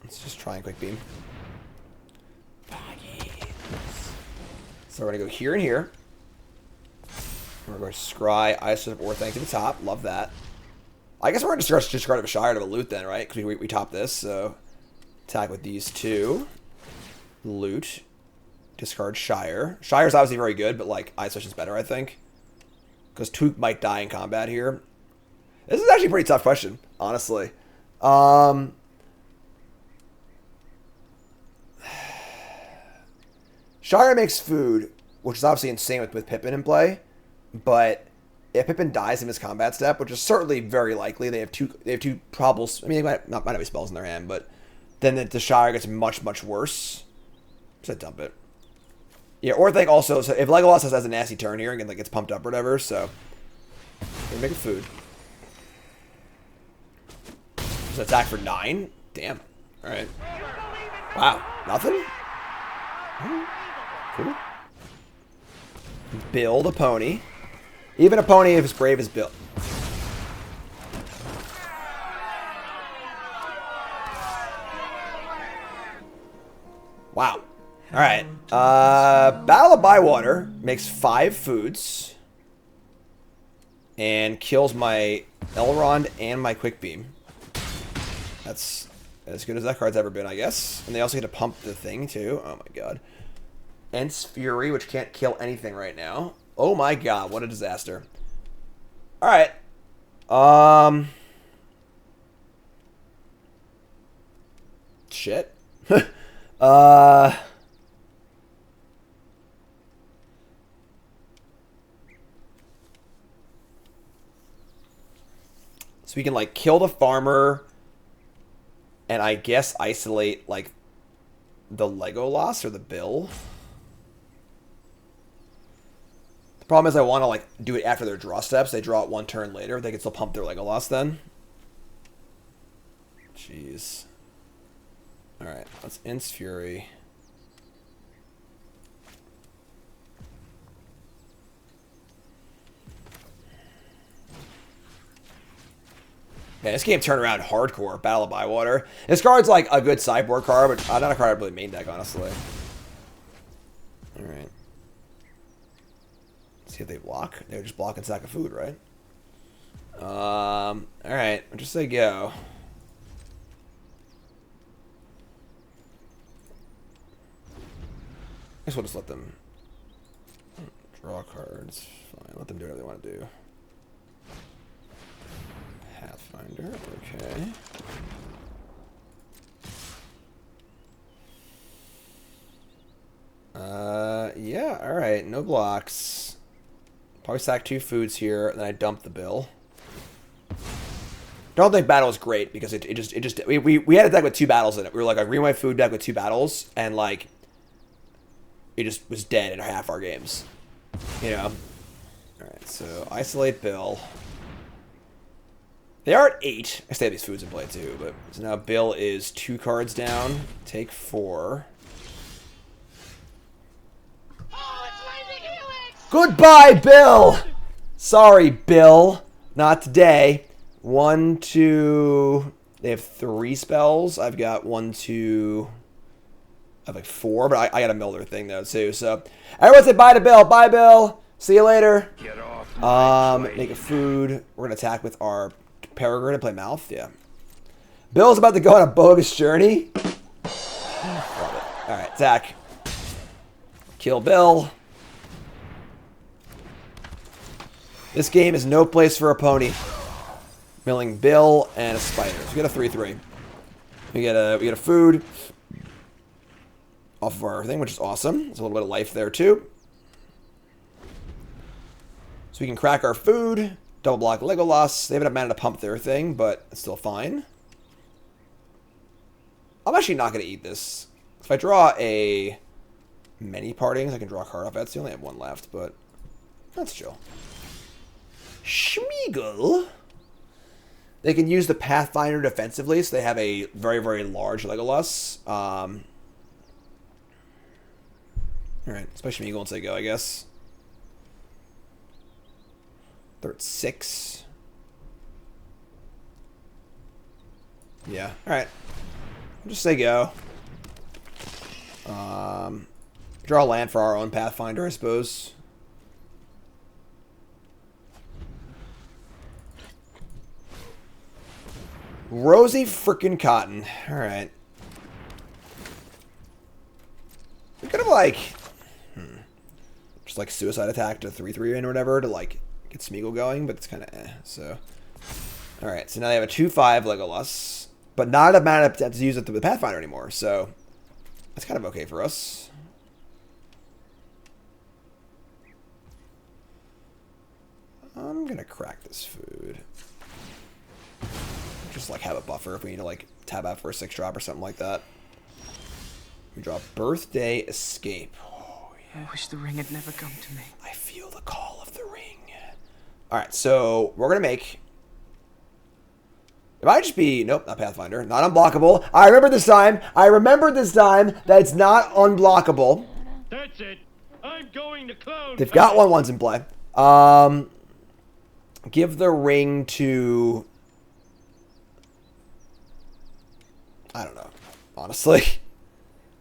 let's just try and Quick Beam. So we're going to go here and here. We're going to scry Ice of Orthanc to the top. Love that. I guess we're going to discard a Shire to a loot then, right? Because we top this, so attack with these 2. Loot. Discard Shire. Shire's obviously very good, but like Ice Wish is better, I think. Because Took might die in combat here. This is actually a pretty tough question, honestly. Shire makes food, which is obviously insane with Pippin in play, but if Pippin dies in his combat step, which is certainly very likely, they have two problems. I mean, they might not be spells in their hand, but then the Shire gets much worse. So dump it. Yeah, Orthanc also. So if Legolas has a nasty turn here and like gets pumped up or whatever, so we're making food. So attack for 9. Damn. All right. Wow. Nothing. Cool. Build a pony. Even a pony, if it's brave, is built. Wow. All right. Battle of Bywater makes 5 foods and kills my Elrond and my Quick Beam. That's as good as that card's ever been, I guess. And they also get to pump the thing too. Oh my god. Ents Fury, which can't kill anything right now. Oh my god, what a disaster. Alright. Shit. So we can like kill the farmer and I guess isolate like the Legolas or the Bill. The problem is I want to like do it after their draw steps. They draw it 1 turn later. They can still pump their Legolas then. Jeez. Alright, let's Inst Fury. Yeah, this game turned around hardcore. Battle of Bywater. This card's like a good sideboard card, but not a card I really main deck, honestly. Alright. See if they block. They're just blocking sack of food, right? Alright. I'll just say go. I guess we'll just let them draw cards. Fine. Let them do whatever they want to do. Pathfinder, okay. Yeah, alright, no blocks. Probably sack 2 foods here, and then I dump the Bill. Don't think battle is great because it just we had a deck with 2 battles in it. We were like a green white food deck with 2 battles, and like it just was dead in half our games. You know? Alright, so isolate Bill. They are at 8. I still have these foods in play too, but so now Bill is 2 cards down. Take 4. Goodbye, Bill! Sorry, Bill. Not today. 1, 2... They have 3 spells. I've got 1, 2... I have like 4, but I got a mill their thing though too, so... Everyone say bye to Bill. Bye, Bill. See you later. Get off. Make a food. We're gonna attack with our Peregrine and play Mouth. Yeah. Bill's about to go on a bogus journey. Love it. Alright, attack. Kill Bill. This game is no place for a pony. Milling Bill and a spider. So we got a 3/3. We get a food off of our thing, which is awesome. There's a little bit of life there too. So we can crack our food. Double block Legolas. They haven't mana to pump their thing, but it's still fine. I'm actually not going to eat this. If I draw a many partings, I can draw a card off that. So I only have 1 left, but that's chill. Schmeagle. They can use the Pathfinder defensively, so they have a very, very large Legolas. Alright, especially Schmeagle once they go, I guess. They're at 6. Yeah, alright. Just say go. Draw land for our own Pathfinder, I suppose. Rosie frickin' Cotton. Alright. We could have, like... just, like, suicide attack to 3/3 in or whatever to, like, get Smeagol going, but it's kind of eh, so... Alright, so now they have a 2/5 Legolas, but not enough mana to use it with Pathfinder anymore, so... That's kind of okay for us. I'm gonna crack this food. Just like have a buffer if we need to like tab out for a 6-drop or something like that. We draw Birthday Escape. Oh, yeah. I wish the ring had never come to me. I feel the call of the ring. Alright, so we're gonna make... It might just be... Nope, not Pathfinder. Not unblockable. I remember this time. I remembered this time that it's not unblockable. That's it. I'm going to clone. They've got 1/1s in play. Give the ring to... I don't know, honestly.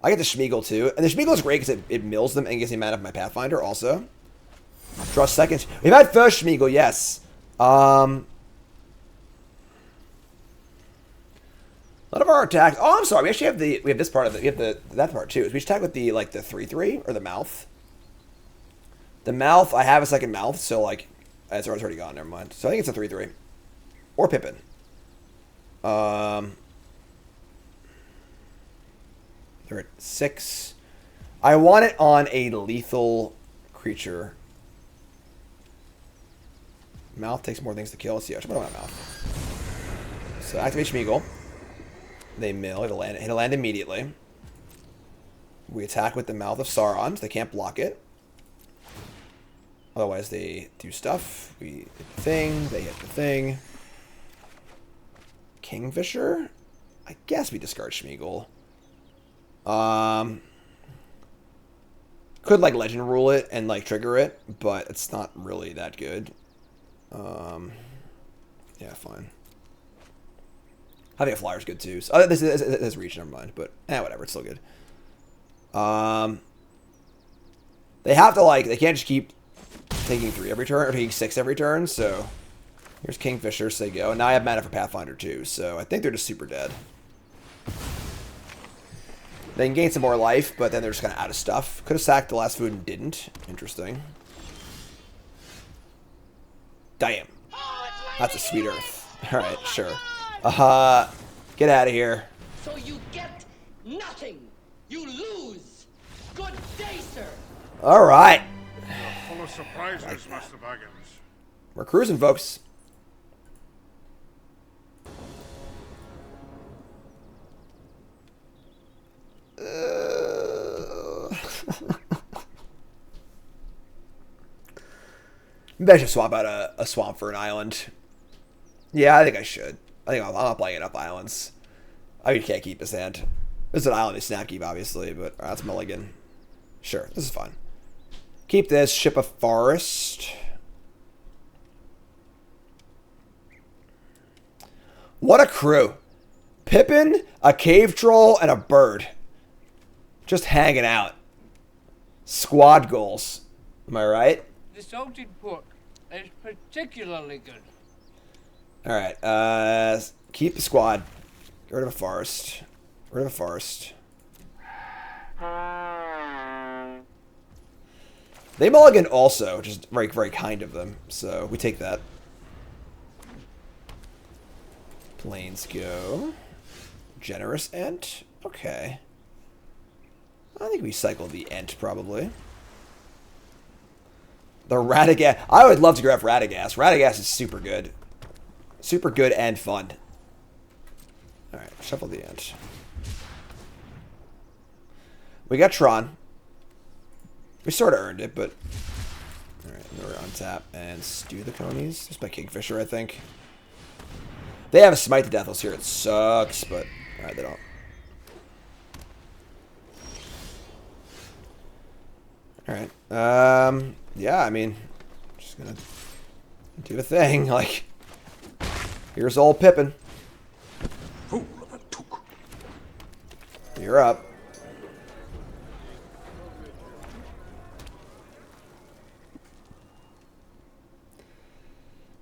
I get the Schmeagle too. And the Schmeagle is great because it mills them and gets the mana of my Pathfinder also. Draw seconds. We've had first Schmeagle, yes. None of our attacks. Oh, I'm sorry. We actually have we have this part of it. We have that part too. So we attack with the 3/3 or the Mouth. The Mouth, I have a second Mouth, so like it's already gone, never mind. So I think it's a 3/3. Or Pippin. They're at 6. I want it on a lethal creature. Mouth takes more things to kill. Let's see. I should put it on a Mouth. So activate Schmeagle. They mill. It'll land immediately. We attack with the Mouth of Sauron. So they can't block it. Otherwise, they do stuff. We hit the thing. They hit the thing. Kingfisher? I guess we discard Schmeagle. Could, like, Legend Rule it and, like, trigger it, but it's not really that good. Yeah, fine. I think a Flyer's good, too. So, this is Reach, never mind. But, whatever, it's still good. They have to, like, they can't just keep taking 3 every turn, or taking 6 every turn, so... Here's Kingfisher, so they go. And now I have mana for Pathfinder, too, so I think they're just super dead. They can gain some more life, but then they're just kind of out of stuff. Could have sacked the last food and didn't. Interesting. Damn. That's a sweet earth. Alright, sure. Get out of here. So you get nothing. You lose. Good day, sir. Alright. Full of surprises, Master Baggins. We're cruising, folks. Maybe I should swap out a swamp for an island. Yeah, I think I should. I think I'm not playing enough islands. I mean, you can't keep his hand. This is an island, is snap keep, obviously, but that's mulligan. Sure, this is fine. Keep this, ship a forest. What a crew. Pippin, a cave troll, and a bird. Just hanging out. Squad goals. Am I right? The salted pork is particularly good. Alright, keep the squad. Get rid of a forest. Get rid of a forest. They mulligan also, which is very, very kind of them. So, we take that. Planes go. Generous Ent. Okay. I think we cycle the Ent, probably. The Radagast. I would love to grab Radagast. Radagast is super good. Super good and fun. Alright, shuffle the Ent. We got Tron. We sort of earned it, but... Alright, we're on tap. And stew the conies. Just by Kingfisher, I think. They have a Smite the Deathless here. It sucks, but... Alright, they don't. Alright. Yeah, I mean... Just gonna... do the thing. Like... Here's old Pippin. Fool of a took. You're up.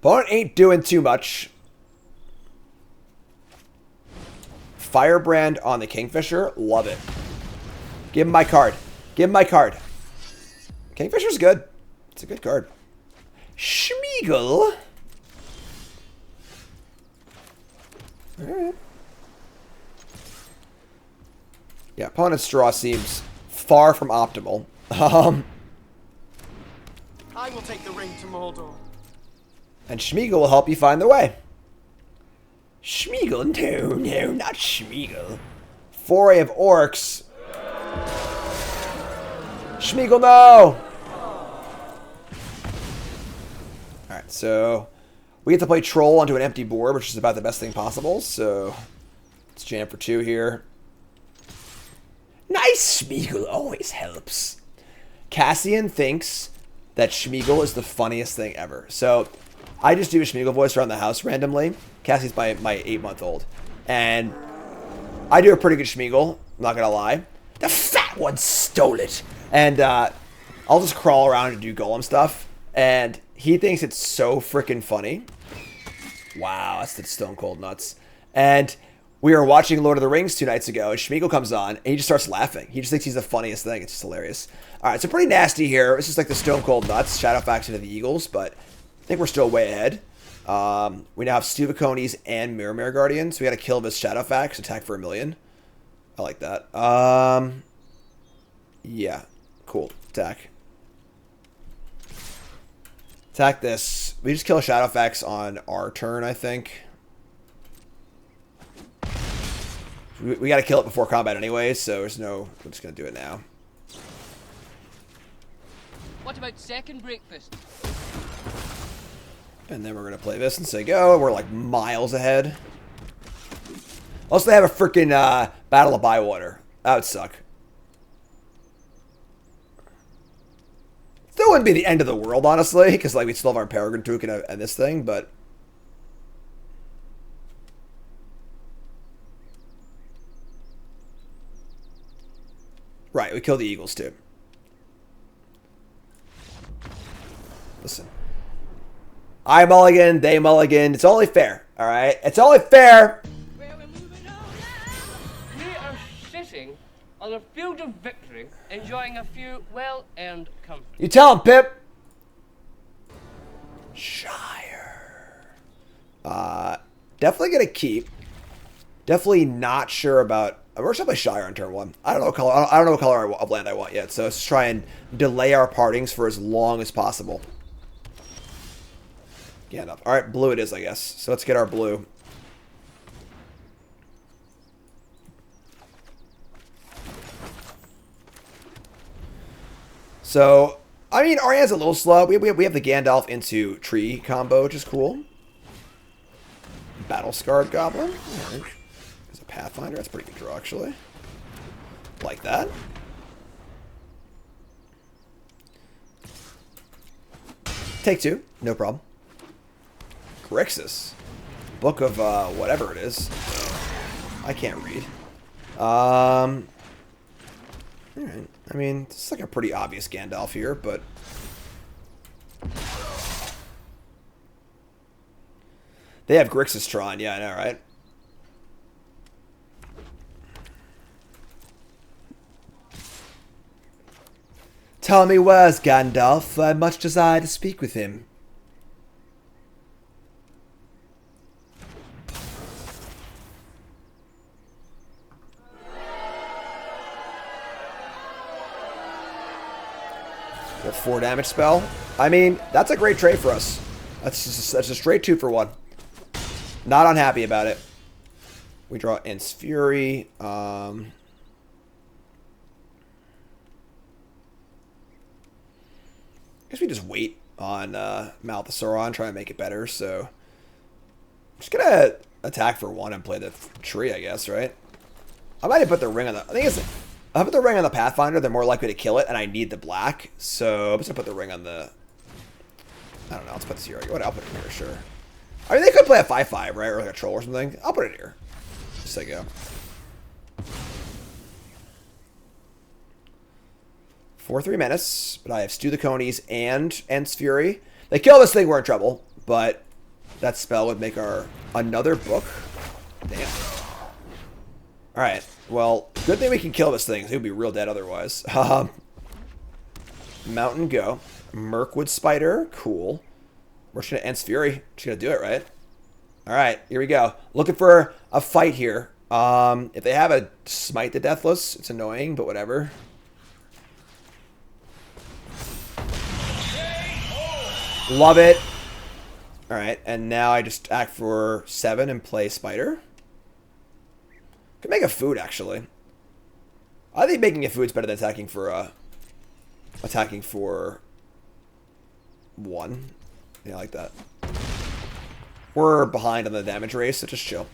Opponent ain't doing too much. Firebrand on the Kingfisher. Love it. Give him my card. Give him my card. Kingfisher's good. It's a good card. Schmeagle. Alright. Yeah, opponent's draw seems far from optimal. I will take the ring to Mordor. And Schmeagle will help you find the way. Schmeagle? No, not Schmeagle. Foray of Orcs. Schmeagle, no! Alright, so... we get to play Troll onto an empty board, which is about the best thing possible, so... let's jam for 2 here. Nice! Schmeagle always helps. Cassian thinks that Schmeagle is the funniest thing ever. So, I just do a Schmeagle voice around the house randomly. Cassie's my 8-month-old. And I do a pretty good Schmeagle, I'm not gonna lie. The fat one stole it! And I'll just crawl around and do golem stuff. And he thinks it's so freaking funny. Wow, that's the stone cold nuts. And we were watching Lord of the Rings 2 nights ago, and Schmeagle comes on, and he just starts laughing. He just thinks he's the funniest thing. It's just hilarious. Alright, so pretty nasty here. It's just like the stone cold nuts. Shadowfax into the Eagles, but I think we're still way ahead. We now have Stuvaconies and Mirror Guardians. So we got to kill this Shadowfax, attack for 1 million. I like that. Yeah, cool. Attack. Attack this. We just kill a Shadowfax on our turn, I think. We got to kill it before combat anyway, so there's no... We're just going to do it now. What about second breakfast? And then we're going to play this and say go. We're like miles ahead. Also, they have a freaking Battle of Bywater. That would suck. Still wouldn't be the end of the world, honestly, because like we still have our Peregrine Token and this thing, but... Right, we killed the Eagles too. Listen. I mulligan, they mulligan. It's only fair, alright? It's only fair! We are sitting on a field of victory, enjoying a few well-earned comforts. You tell him, Pip! Shire. Definitely gonna keep. Definitely not sure about... We're gonna play Shire on turn 1. I don't know what color. I don't know what color of land I want yet. So let's try and delay our partings for as long as possible. Yeah, enough. All right, blue it is, I guess. So let's get our blue. So I mean, our hand's a little slow. We have the Gandalf into tree combo, which is cool. Battle Scarred Goblin. There's a Pathfinder. That's a pretty good draw, actually. Like that. Take 2. No problem. Grixis. Book of whatever it is. I can't read. Alright. I mean, it's like a pretty obvious Gandalf here, but... They have Grixis Tron. Yeah, I know, right? Tell me where's Gandalf? I much desire to speak with him. A 4 damage spell. I mean, that's a great trade for us. That's a straight 2 for 1. Not unhappy about it. We draw Ents Fury. I guess we just wait on Mouth of Sauron, try and make it better. So I'm just gonna attack for 1 and play the tree, I guess, right? I might have put the ring on the... I think it's... If I put the ring on the Pathfinder, they're more likely to kill it, and I need the black. So I'm just gonna put the ring on the... I don't know, let's put this here. What? I'll put it here, sure. I mean, they could play a 5/5, right? Or like a troll or something. I'll put it here. Just like go. 4/3 menace, but I have Stew the Conies and Ents Fury. They kill this thing, we're in trouble. But that spell would make our another book. Damn. Alright, well, good thing we can kill this thing. He would be real dead otherwise. Mountain Go. Mirkwood Spider. Cool. We're just going to Ents Fury. Just going to do it, right? Alright, here we go. Looking for a fight here. If they have a Smite the Deathless, it's annoying, but whatever. Love it. Alright, and now I just act for 7 and play Spider. Could make a food, actually. I think making a food's better than attacking for 1. Yeah, I like that. We're behind on the damage race, so just chill.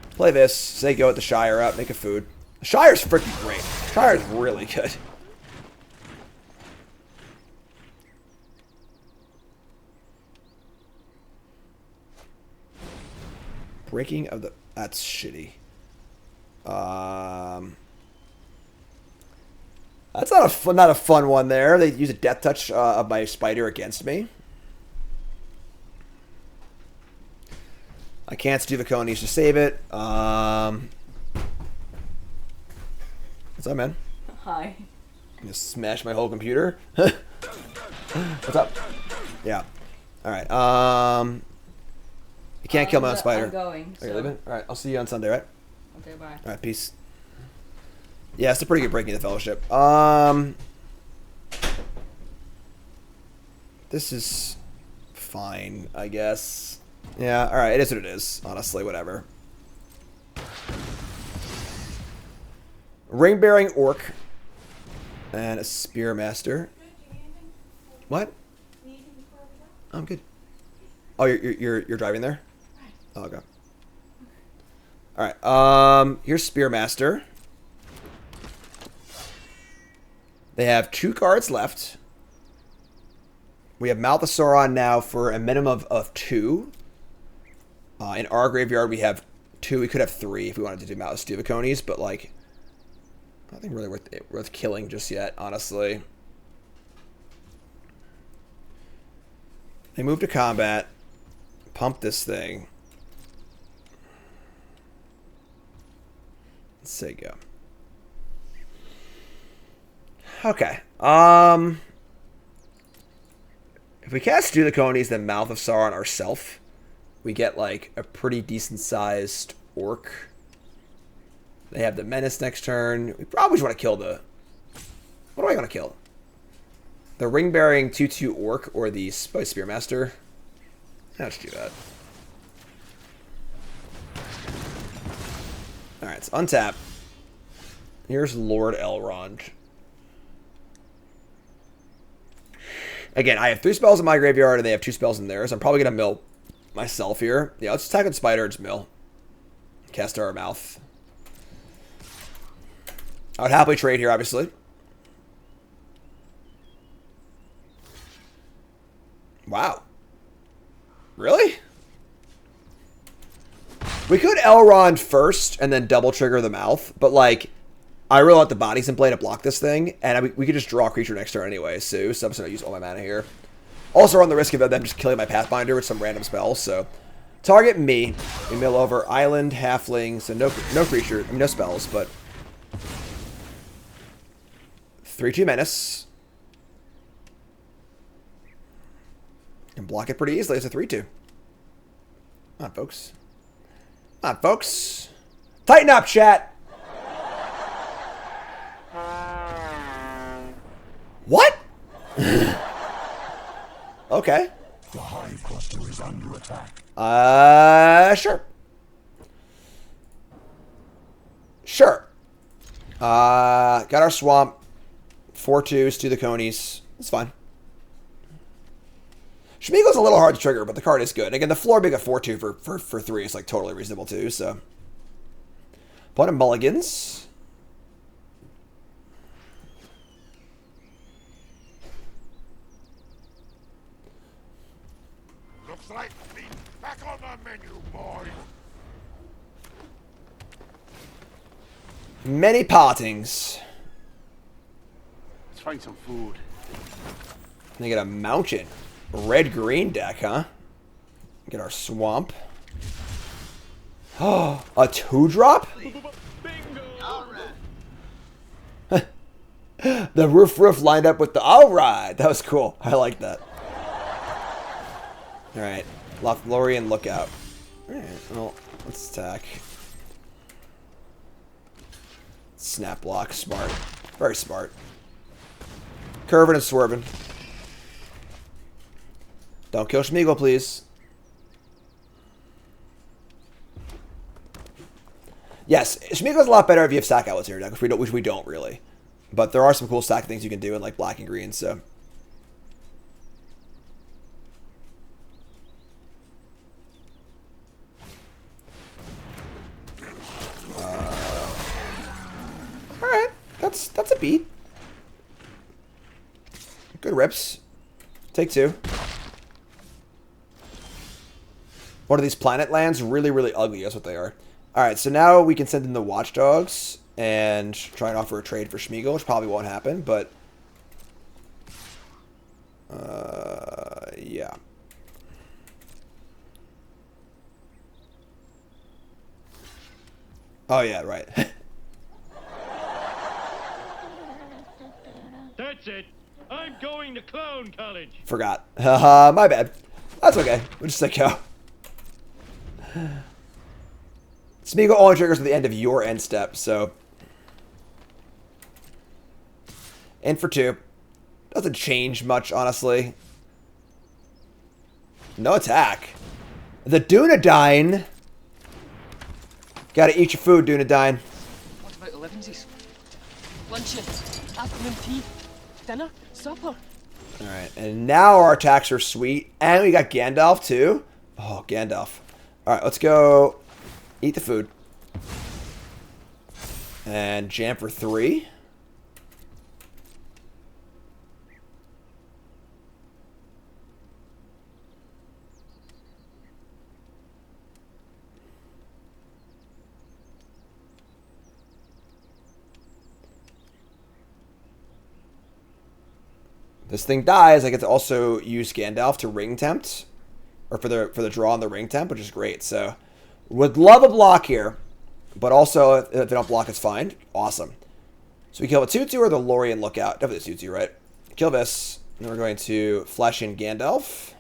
Play this, say go with the Shire up, make a food. The Shire's freaking great. Shire's really good. Breaking of the... That's shitty. That's not a fun one there. They use a Death Touch of my Spider against me. I can't Stew the Conies to save it. What's up, man? Hi. Just smash my whole computer. What's up? Yeah. All right. You can't kill my own Spider. I'm going. Are you leaving? All right. I'll see you on Sunday, right? Okay, bye. All right. Peace. Yeah, it's a pretty good Breaking the Fellowship. This is fine, I guess. Yeah, alright, it is what it is. Honestly, whatever. Ring-bearing orc. And a Spearmaster. What? I'm good. Oh, you're driving there? Oh, okay. Alright, here's Spearmaster. They have 2 cards left. We have Mouth of Sauron now for a minimum of 2. In our graveyard, we have 2. We could have 3 if we wanted to do Mouth of Stuvicones, but, like, nothing really worth killing just yet, honestly. They move to combat. Pump this thing. Let's say go. Okay. If we cast Stuvicones, then Mouth of Sauron ourself, we get like a pretty decent sized orc. They have the Menace next turn. We probably just want to kill the... What do I want to kill? The ring-bearing 2/2 orc or the Spearmaster. Let's do that. Alright, let's untap. Here's Lord Elrond. Again, I have 3 spells in my graveyard and they have 2 spells in theirs. I'm probably going to mill myself here. Yeah, let's attack with Spider and mill. Cast our Mouth. I would happily trade here, obviously. Wow. Really? We could Elrond first and then double trigger the Mouth, but like, I really want the bodies in play to block this thing, and we could just draw a creature next turn anyway, so I'm just going to use all my mana here. Also run the risk of them just killing my Pathfinder with some random spell, so target me. We mill over Island, Halfling, so no creature, I mean no spells, but 3/2 Menace. Can block it pretty easily. It's a 3/2. Come on, folks. Come on, folks. Tighten up, chat. What? Okay. The hive cluster is under attack. Sure. Sure. Got our swamp. 4/2s to the conies. It's fine. Schmiegel's a little hard to trigger, but the card is good. Again, the floor being a 4/2 for 3 is like totally reasonable too, so. Opponent mulligans. Looks like meat back on the menu, boy. Many partings. Let's find some food. They get a mountain. Red-green deck, huh? Get our swamp. Oh, a 2-drop? The roof lined up with the... Alright, that was cool. I like that. Alright, Lothlorien Lookout. Alright, well, let's attack. Snap block, smart. Very smart. Curving and swerving. Don't kill Schmiegel, please. Yes, Schmiegel's a lot better if you have stack outlets in your deck, which we don't really. But there are some cool stack things you can do in like black and green, so. Alright, that's a beat. Good rips. Take 2. One of these planet lands, really, really ugly. That's what they are. Alright, so now we can send in the Watchdogs and try and offer a trade for Schmiegel, which probably won't happen, but... yeah. Oh, yeah, right. That's it. I'm going to clown college. Forgot. My bad. That's okay. We'll just let go. Smeagol only triggers at the end of your end step, so. And for 2. Doesn't change much, honestly. No attack. The Dunedain. Gotta eat your food, Dunedain. What about 11s? Luncheon, afternoon tea, dinner, supper. Alright, and now our attacks are sweet. And we got Gandalf, too. Oh, Gandalf. Alright, let's go eat the food. And jam for 3. This thing dies, I get to also use Gandalf to ring tempt. Or for the draw on the ring temp, which is great. So, would love a block here. But also, if they don't block, it's fine. Awesome. So we kill a 2-2 or the Lorien Lookout. Definitely the 2-2, right? Kill this. And then we're going to flesh in Gandalf.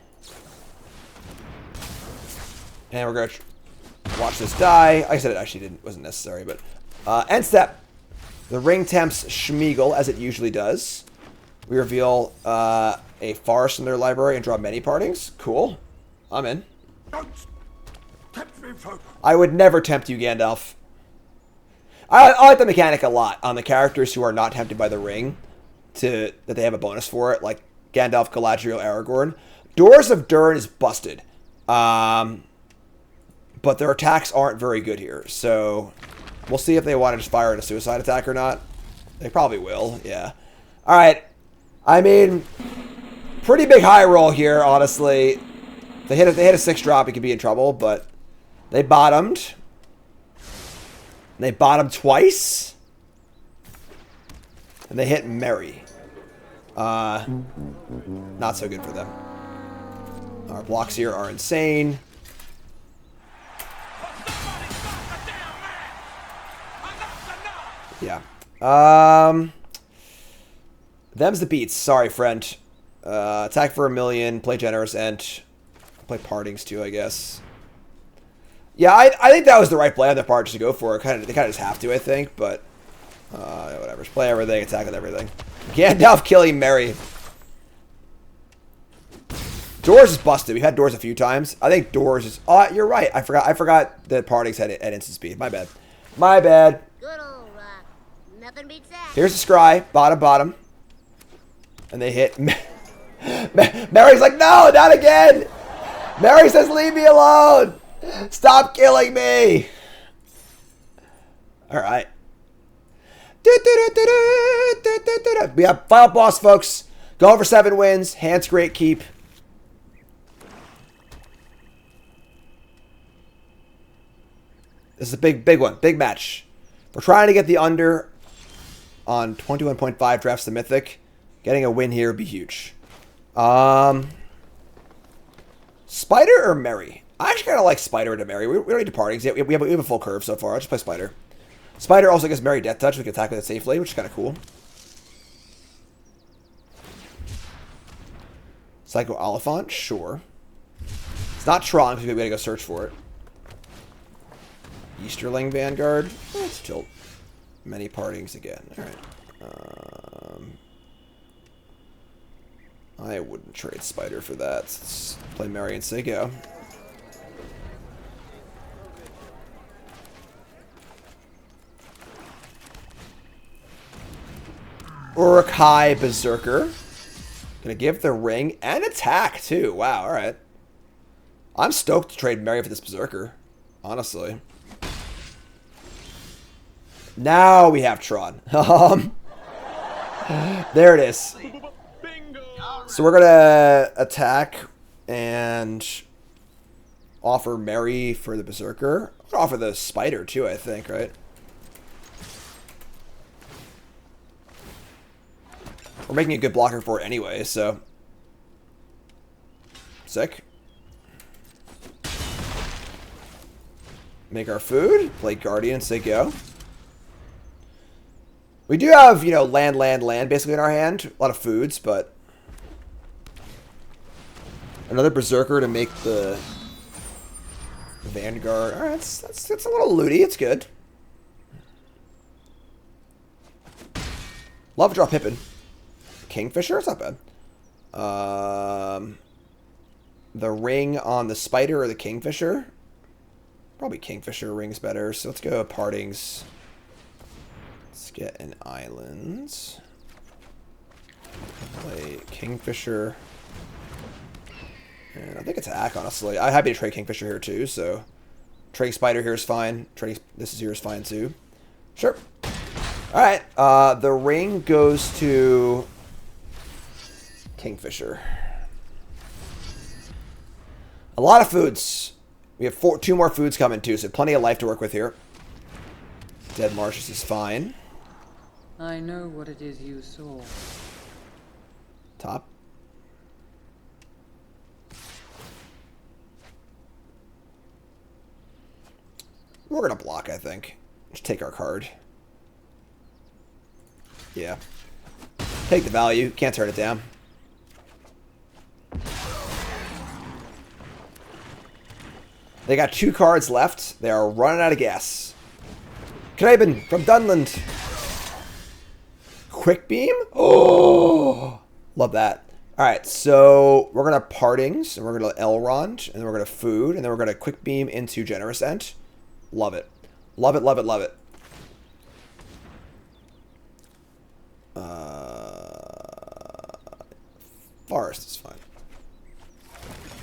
And we're going to watch this die. Like I said, it actually wasn't necessary, but... end step. The ring tempts Schmeagol, as it usually does. We reveal a forest in their library and draw many partings. Cool. I'm in. Don't tempt me further. I would never tempt you, Gandalf. I like the mechanic a lot on the characters who are not tempted by the ring, that they have a bonus for it, like Gandalf, Galadriel, Aragorn. Doors of Durn is busted, but their attacks aren't very good here. So we'll see if they want to just fire in a suicide attack or not. They probably will. Yeah. All right. I mean, pretty big high roll here, honestly. If they hit a 6-drop, it could be in trouble, but they bottomed. They bottomed twice. And they hit Merry. Not so good for them. Our blocks here are insane. Yeah. Them's the beats. Sorry, friend. Attack for 1,000,000, play generous, and play partings too, I guess. Yeah, I think that was the right play on their part just to go for it. They kind of just have to, I think, but whatever. Just play everything, attack with everything. Gandalf killing Merry. Doors is busted. We've had Doors a few times. I think Doors is... Oh, you're right. I forgot that partings had instant speed. My bad. My bad. Good old rock. Nothing beats that. Here's the scry. Bottom. And they hit... Merry's like, no, not again. Merry says, leave me alone. Stop killing me. All right. We have final boss, folks. Going for 7 wins. Hands great keep. This is a big one. Big match. We're trying to get the under on 21.5 drafts to Mythic. Getting a win here would be huge. Spider or Merry? I actually kind of like Spider to Merry. We don't need departings yet. We have a full curve so far. I'll just play Spider. Spider also gets Merry Death Touch. We can attack with it safely, which is kind of cool. Psycho Oliphant? Sure. It's not Tron because we gotta go search for it. Easterling Vanguard? Let's tilt. Many partings again. Alright. I wouldn't trade Spider for that. Let's play Merry and say go. Uruk-hai Berserker. Gonna give the ring and attack too. Wow, alright. I'm stoked to trade Merry for this Berserker. Honestly. Now we have Tron. There it is. So we're gonna attack and offer Merry for the Berserker. I'm gonna offer the Spider too, I think, right? We're making a good blocker for it anyway, so. Sick. Make our food. Play Guardian, say go. We do have, you know, land basically in our hand. A lot of foods, but. Another Berserker to make the Vanguard. Alright, that's a little looty. It's good. Love to draw Pippin. Kingfisher? It's not bad. The ring on the Spider or the Kingfisher? Probably Kingfisher ring's better, so let's go partings. Let's get an island. Play Kingfisher. And I think attack, honestly. I'm happy to trade Kingfisher here too, so trading Spider here is fine. Trading this is here is fine too. Sure. Alright. The ring goes to Kingfisher. A lot of foods. We have two more foods coming too, so plenty of life to work with here. Dead Marshes is fine. I know what it is you saw. Top. We're gonna block, I think. Just take our card. Yeah. Take the value. Can't turn it down. They got 2 cards left. They are running out of gas. Kraben from Dunland. Quick Beam? Oh! Love that. Alright, so we're going to Partings, and we're going to Elrond, and then we're going to Food, and then we're going to Quick Beam into Generous End. Love it. Love it, love it, love it. Forest is fine.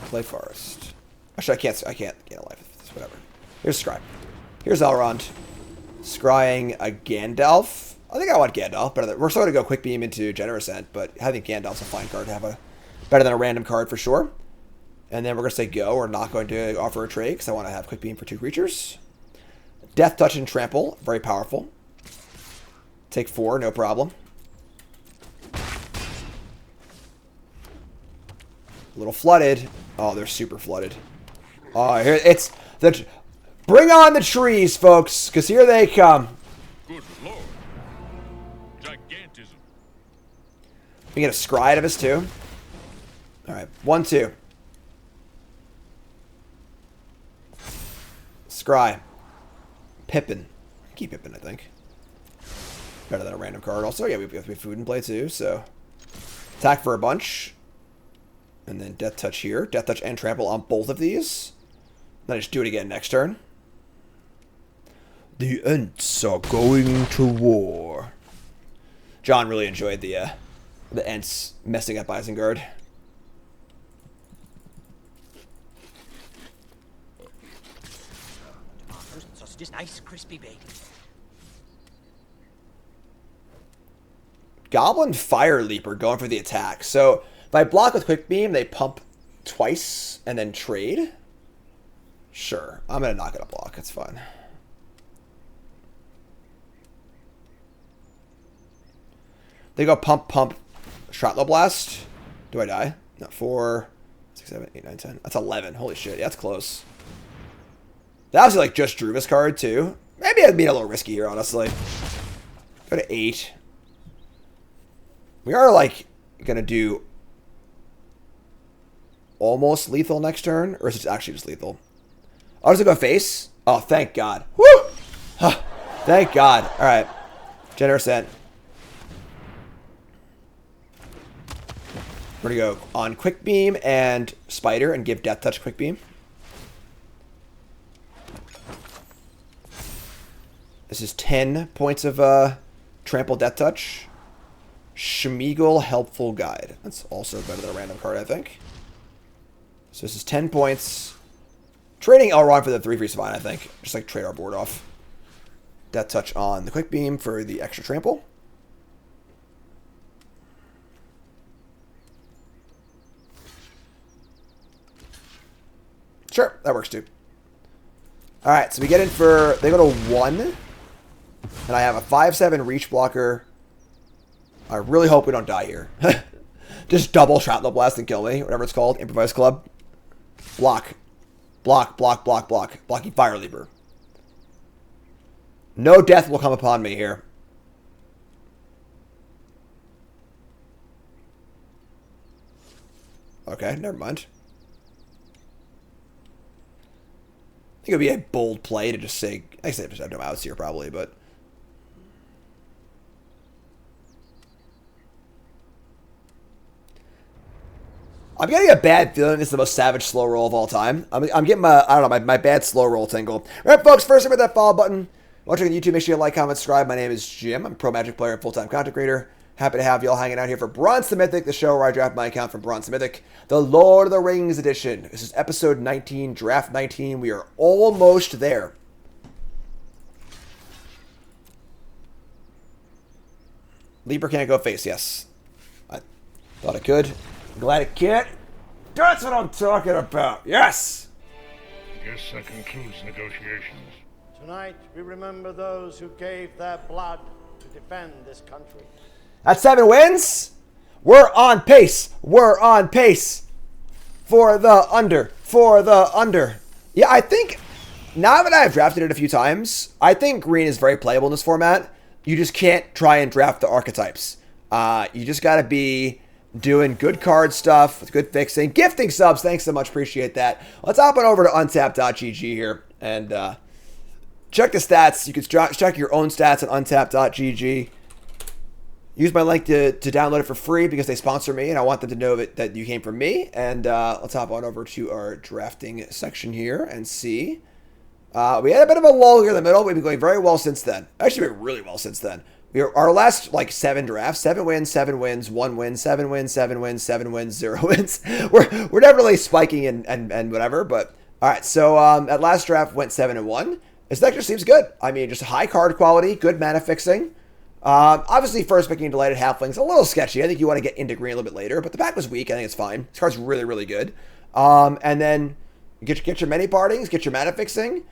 Play Forest. Actually, I can't gain a life with this, whatever. Here's Scry. Here's Elrond. Scrying a Gandalf. I think I want Gandalf. We're still going to go Quick Beam into Generous End, but I think Gandalf's a fine card to have better than a random card for sure. And then we're going to say go. We're not going to offer a trade because I want to have Quick Beam for 2 creatures. Death Touch and Trample. Very powerful. Take 4, no problem. A little flooded. Oh, they're super flooded. Oh, here it's the. Bring on the trees, folks, because here they come. Good lord. Gigantism. We get a scry out of us too. All right, 1-2. Scry. Pippin. Keep Pippin, I think. Better than a random card. Also, yeah, we have to be food in play too. So attack for a bunch. And then Death Touch here. Death Touch and Trample on both of these. Then I just do it again next turn. The Ents are going to war. John really enjoyed the Ents messing up Isengard. Just nice crispy bacon. Goblin Fire Leaper going for the attack. So if I block with Quick Beam, they pump twice and then trade. Sure. I'm not going to block. It's fine. They go pump, Shrapnel Blast. Do I die? No, 4, 6, 7, 8, 9, 10. That's 11. Holy shit. Yeah, that's close. That was like just Druva's card too. Maybe I'd be a little risky here, honestly. Go to 8. We are like going to do almost lethal next turn, or is it actually just lethal? Oh, does it go face? Oh, thank God. Woo! Huh. Thank God. All right. Generous End. We're going to go on Quick Beam and Spider and give Death Touch Quick Beam. This is 10 points of Trample Death Touch. Schmeagle Helpful Guide. That's also better than a random card, I think. So this is 10 points. Trading Elrond for the 3 free fine, I think. Just like trade our board off. Death Touch on the Quick Beam for the extra trample. Sure, that works too. Alright, so we get in for... They go to 1. And I have a 5/7 reach blocker. I really hope we don't die here. Just double Shrapnel Blast and kill me. Whatever it's called. Improvised Club. Block. Block, block, block, block. Blocking Fire Leaper. No death will come upon me here. Okay, never mind. I think it would be a bold play to just say... I guess I have no outs here probably, but... I'm getting a bad feeling this is the most savage slow roll of all time. I'm getting my, I don't know, my bad slow roll tingle. All right, folks, first hit that follow button. Watching on YouTube, make sure you like, comment, subscribe. My name is Jim. I'm a pro Magic player and full-time content creator. Happy to have you all hanging out here for Bronze the Mythic, the show where I draft my account from Bronze the Mythic, the Lord of the Rings edition. This is episode 19, draft 19. We are almost there. Libra can't go face, yes. I thought it could. I'm glad it can't. That's what I'm talking about. Yes! I guess that concludes negotiations. Tonight, we remember those who gave their blood to defend this country. That's 7 wins. We're on pace. We're on pace. For the under. For the under. Yeah, I think, now that I've drafted it a few times, I think green is very playable in this format. You just can't try and draft the archetypes. You just got to be doing good card stuff with good fixing. Gifting subs, thanks so much. Appreciate that. Let's hop on over to untapped.gg here and check the stats. You can check your own stats at untapped.gg. Use my link to download it for free because they sponsor me and I want them to know that you came from me. And let's hop on over to our drafting section here and see. We had a bit of a lull here in the middle. We've been going very well since then. Actually, been really well since then. Our last, 7 drafts, 7 wins, 7 wins, 1 win, 7 wins, 7 wins, 7 wins, 0 wins. We're definitely spiking and whatever. But, all right, so that last draft went 7-1. This deck just seems good. I mean, just high card quality, good mana fixing. Obviously, first picking Delighted Halfling's a little sketchy. I think you want to get into green a little bit later, but the pack was weak. I think it's fine. This card's really, really good. And then get your many partings, get your mana fixing.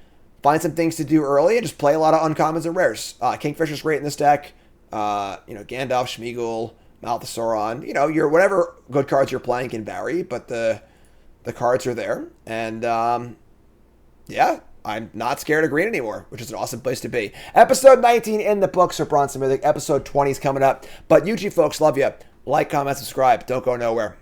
Find some things to do early and just play a lot of uncommons and rares. Kingfisher's great in this deck. Gandalf, Schmeagol, Mouth of Sauron. Your whatever good cards you're playing can vary, but the cards are there. And yeah, I'm not scared of green anymore, which is an awesome place to be. Episode 19 in the books for Bronze and Mythic. Episode 20 is coming up. But YouTube folks, love you. Like, comment, subscribe. Don't go nowhere.